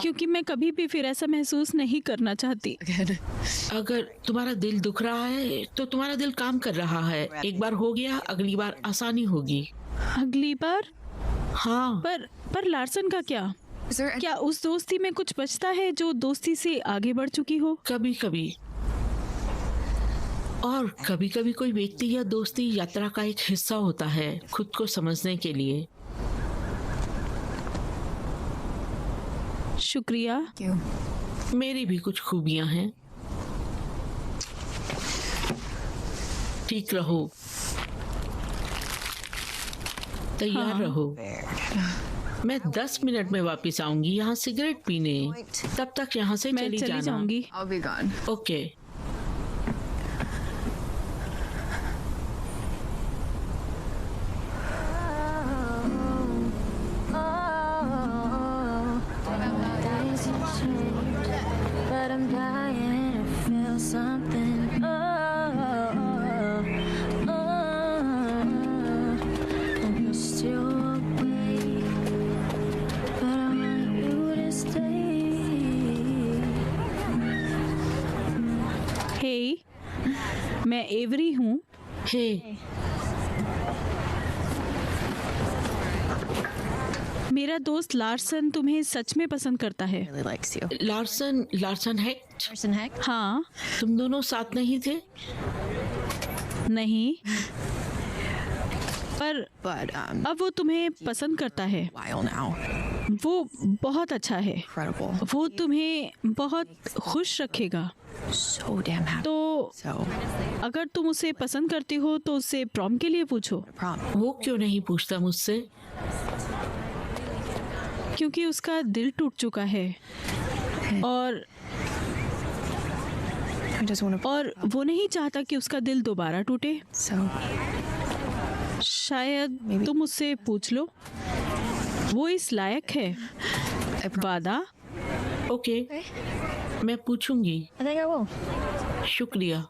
क्योंकि मैं कभी भी फिर ऐसा महसूस नहीं करना चाहती। अगर तुम्हारा दिल दुख रहा है तो तुम्हारा दिल काम कर रहा है। एक बार हो गया, अगली बार आसानी होगी। अगली बार? हाँ। पर लार्सन का क्या? क्या उस दोस्ती में कुछ बचता है जो दोस्ती से आगे बढ़ चुकी हो? कभी कभी, और कभी कभी कोई व्यक्ति या दोस्ती यात्रा का एक हिस्सा होता है खुद को समझने के लिए। शुक्रिया। मेरी भी कुछ खूबियां हैं। ठीक रहो, तैयार रहो। मैं 10 मिनट में वापस आऊंगी यहाँ सिगरेट पीने। तब तक यहाँ से मैं चली चली जाऊंगी। Okay. But I'm dying to feel something. And you're still awake, but I want you to stay. हे, मैं एवरी हूँ। हे, मेरा दोस्त लार्सन तुम्हें सच में पसंद करता है। लार्सन हेक्ट? हाँ। तुम दोनों साथ नहीं थे? नहीं, पर अब वो तुम्हें पसंद करता है। वो बहुत अच्छा है। वो तुम्हें बहुत खुश रखेगा। तो अगर तुम उसे पसंद करती हो तो उससे प्रॉम के लिए पूछो। वो क्यों नहीं पूछता मुझसे? क्योंकि उसका दिल टूट चुका है और वो नहीं चाहता कि उसका दिल दोबारा टूटे। शायद तुम उससे पूछ लो, वो इस लायक है। वादा? ओके, मैं पूछूंगी। शुक्रिया।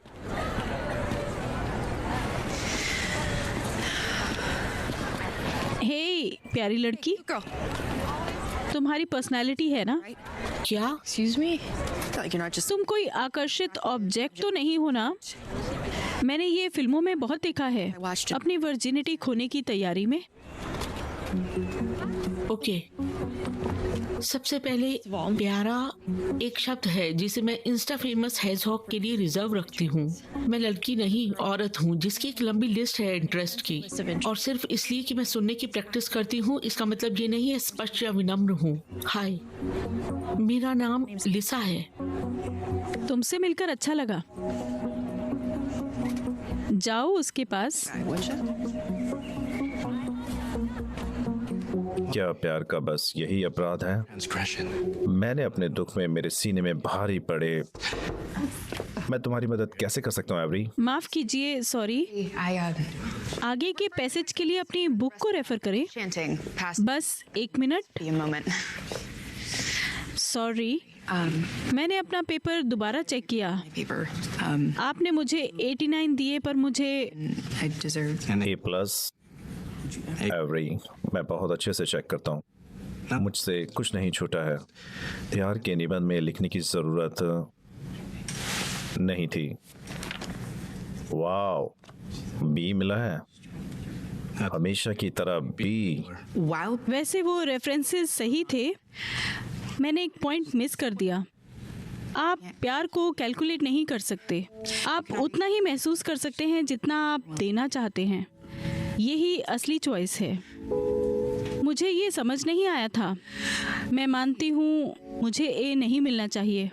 हे प्यारी लड़की, तुम्हारी पर्सनालिटी है ना? क्या? तुम कोई आकर्षित ऑब्जेक्ट तो नहीं हो ना? मैंने ये फिल्मों में बहुत देखा है, अपनी वर्जिनिटी खोने की तैयारी में। ओके, सबसे पहले प्यारा एक शब्द है जिसे मैं इंस्टा फेमस हेजहॉग के लिए रिजर्व रखती हूँ। मैं लड़की नहीं, औरत हूँ जिसकी एक लंबी लिस्ट है इंटरेस्ट की, और सिर्फ इसलिए कि मैं सुनने की प्रैक्टिस करती हूँ इसका मतलब ये नहीं है स्पष्ट या विनम्र हूँ। हाय, मेरा नाम लिसा है। तुमसे मिलकर अच्छा लगा। जाओ उसके पास। क्या प्यार का बस यही अपराध है? मैंने अपने दुख में मेरे सीने में भारी पड़े। मैं तुम्हारी मदद कैसे कर सकता हूँ एवरी? माफ कीजिए, सॉरी। आगे के पैसेज के लिए अपनी बुक को रेफर करें। बस 1 मिनट। सॉरी, मैंने अपना पेपर दोबारा चेक किया। आपने मुझे 89 दिए पर मुझे A+ एवरी, मैं बहुत अच्छे से चेक करता हूँ। मुझसे कुछ नहीं छूटा है। प्यार के निबंध में लिखने की जरूरत नहीं थी। वाओ, बी मिला है, हमेशा की तरह बी। वाओ, वैसे वो रेफरेंसेस सही थे, मैंने एक पॉइंट मिस कर दिया। आप प्यार को कैलकुलेट नहीं कर सकते, आप उतना ही महसूस कर सकते हैं जितना आप देना चाहते हैं। यही असली चॉइस है। मुझे ये समझ नहीं आया था। मैं मानती हूँ मुझे ए नहीं मिलना चाहिए।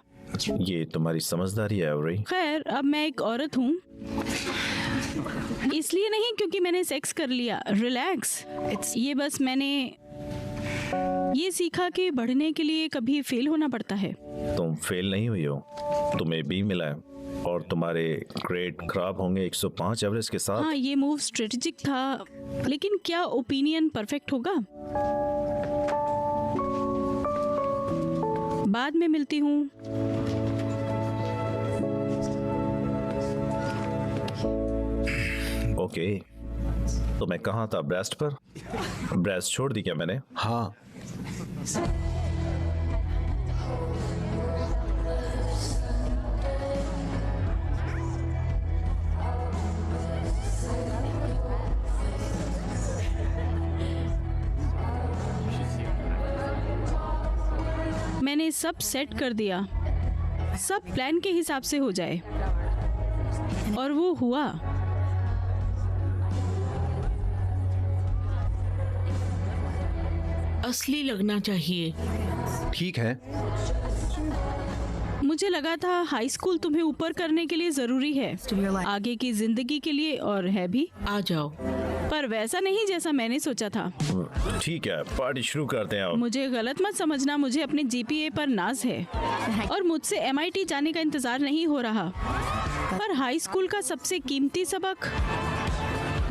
ये तुम्हारी समझदारी है एवरी। खैर, अब मैं एक औरत हूँ, इसलिए नहीं क्योंकि मैंने सेक्स कर लिया। रिलैक्स, ये बस मैंने ये सीखा कि बढ़ने के लिए कभी फेल होना पड़ता है। तुम फेल नहीं हुई हो, तुम्हें बी मिला है और तुम्हारे ग्रेड खराब होंगे 105 एवरेज के साथ। हाँ, ये मूव स्ट्रेटेजिक था, लेकिन क्या ओपिनियन परफेक्ट होगा? बाद में मिलती हूँ। ओके, तो मैं कहाँ था? ब्रेस्ट पर? ब्रेस्ट छोड़ दी क्या मैंने? हाँ। मैंने सब सेट कर दिया, सब प्लान के हिसाब से हो जाए, और वो हुआ। असली लगना चाहिए। ठीक है। मुझे लगा था हाई स्कूल तुम्हें ऊपर करने के लिए जरूरी है, आगे की जिंदगी के लिए, और है भी। आ जाओ। पर वैसा नहीं जैसा मैंने सोचा था। ठीक है, पार्टी शुरू करते हैं अब। मुझे गलत मत समझना, मुझे अपने जीपीए पर नाज है और मुझसे MIT जाने का इंतजार नहीं हो रहा। पर हाई स्कूल का सबसे कीमती सबक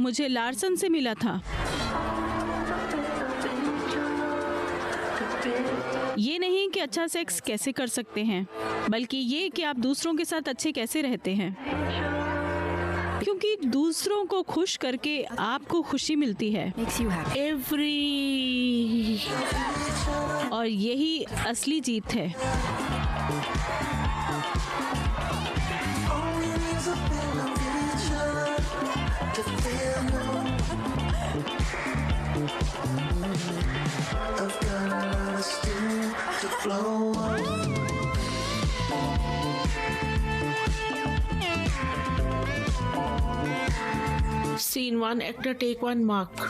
मुझे लार्सन से मिला था। ये नहीं कि अच्छा सेक्स कैसे कर सकते हैं, बल्कि ये कि आप दूसरों के साथ अच्छे कैसे रहते हैं, क्योंकि दूसरों को खुश करके आपको खुशी मिलती है। एवरी, और यही असली जीत है। Scene 1, actor take 1, mark.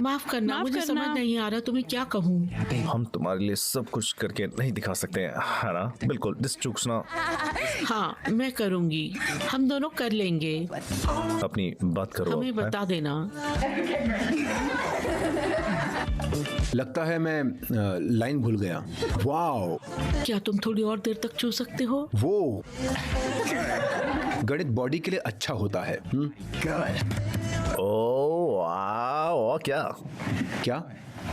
माफ करना, मुझे समझ नहीं आ रहा तुम्हें क्या कहूँ। हम तुम्हारे लिए सब कुछ करके नहीं दिखा सकते हैं, है ना? बिल्कुल, दिस चूक्सना। हाँ, मैं करूँगी, हम दोनों कर लेंगे। अपनी बात करो। हमें बता देना। लगता है मैं लाइन भूल गया। वाओ, क्या तुम थोड़ी और देर तक छू सकते हो? वो गणित बॉडी के लिए अच्छा होता है। ओह वाओ, क्या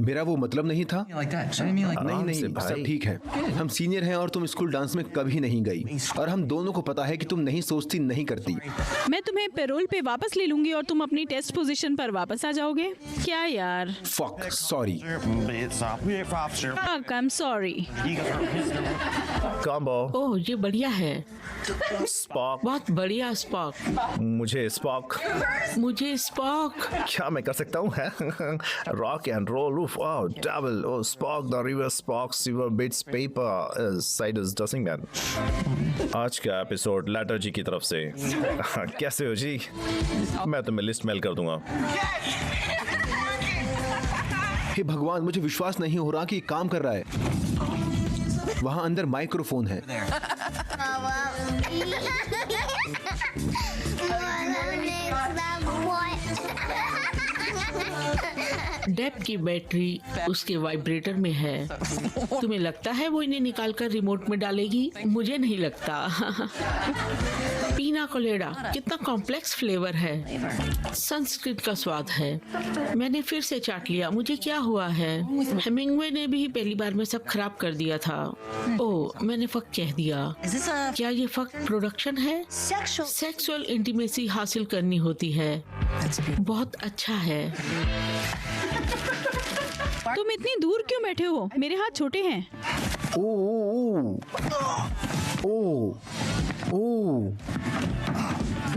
मेरा वो मतलब नहीं था। नहीं, सब ठीक है। हम सीनियर हैं और तुम स्कूल डांस में कभी नहीं गई, और हम दोनों को पता है कि तुम नहीं सोचती, नहीं करती। मैं तुम्हें पैरोल पे वापस ले लूंगी और तुम अपनी टेस्ट पोजीशन पर वापस आ जाओगे। क्या यार? Fuck, sorry. I'm sorry। Combo. ओह, ये बढ़िया है। स्पॉक। बहुत बढ़िया स्पॉक। मुझे स्पॉक। मुझे स्पॉक। क्या मैं कर सकता हूँ? Rock and roll, wow, double, oh, Spock, the reverse Spock, silver bits paper, Sidus Dussingman। आज का एपिसोड लेटर जी की तरफ से। कैसे हो जी? मैं तुम्हें लिस्ट मेल कर दूंगा। हे भगवान, मुझे विश्वास नहीं हो रहा कि ये काम कर रहा है। वहां अंदर माइक्रोफोन है। डेप की बैटरी उसके वाइब्रेटर में है। तुम्हें लगता है वो इन्हें निकालकर रिमोट में डालेगी? मुझे नहीं लगता। पीना कोलेडा कितना कॉम्प्लेक्स फ्लेवर है। संस्कृत का स्वाद है। मैंने फिर से चाट लिया। मुझे क्या हुआ है? हेमिंगवे ने भी पहली बार में सब खराब कर दिया था। ओह, मैंने फक कह दिया। क्या ये फक प्रोडक्शन है? सेक्सुअल इंटीमेसी हासिल करनी होती है। बहुत अच्छा है। तुम इतनी दूर क्यों बैठे हो? मेरे हाथ छोटे हैं।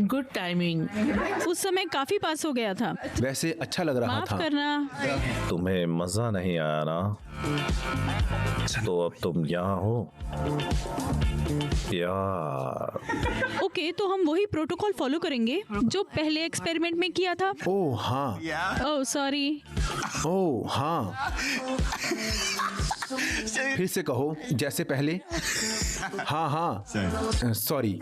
Good timing. उस समय काफी पास हो गया था। वैसे अच्छा लग रहा माफ था। करना। तुम्हें मजा नहीं आया ना, तो अब तुम यहाँ हो यार। ओके, तो हम वही प्रोटोकॉल फॉलो करेंगे जो पहले एक्सपेरिमेंट में किया था। ओह हाँ, ओह सॉरी। ओह हाँ, फिर से कहो जैसे पहले। हाँ हाँ, सॉरी।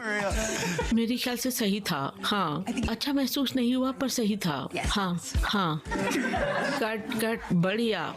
मेरे ख्याल से सही था। हाँ, अच्छा महसूस नहीं हुआ पर सही था। हाँ हाँ, कट कट, बढ़िया।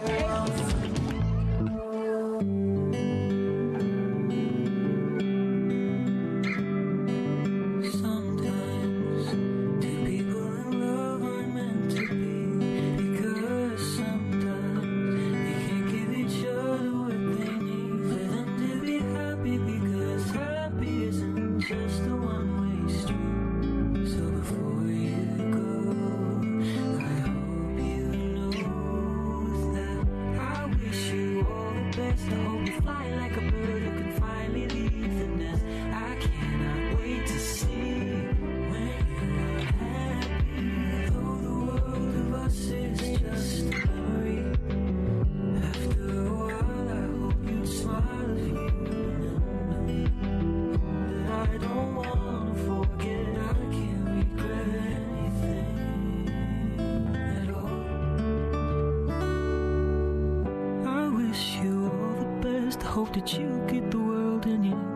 Hope that you get the world in your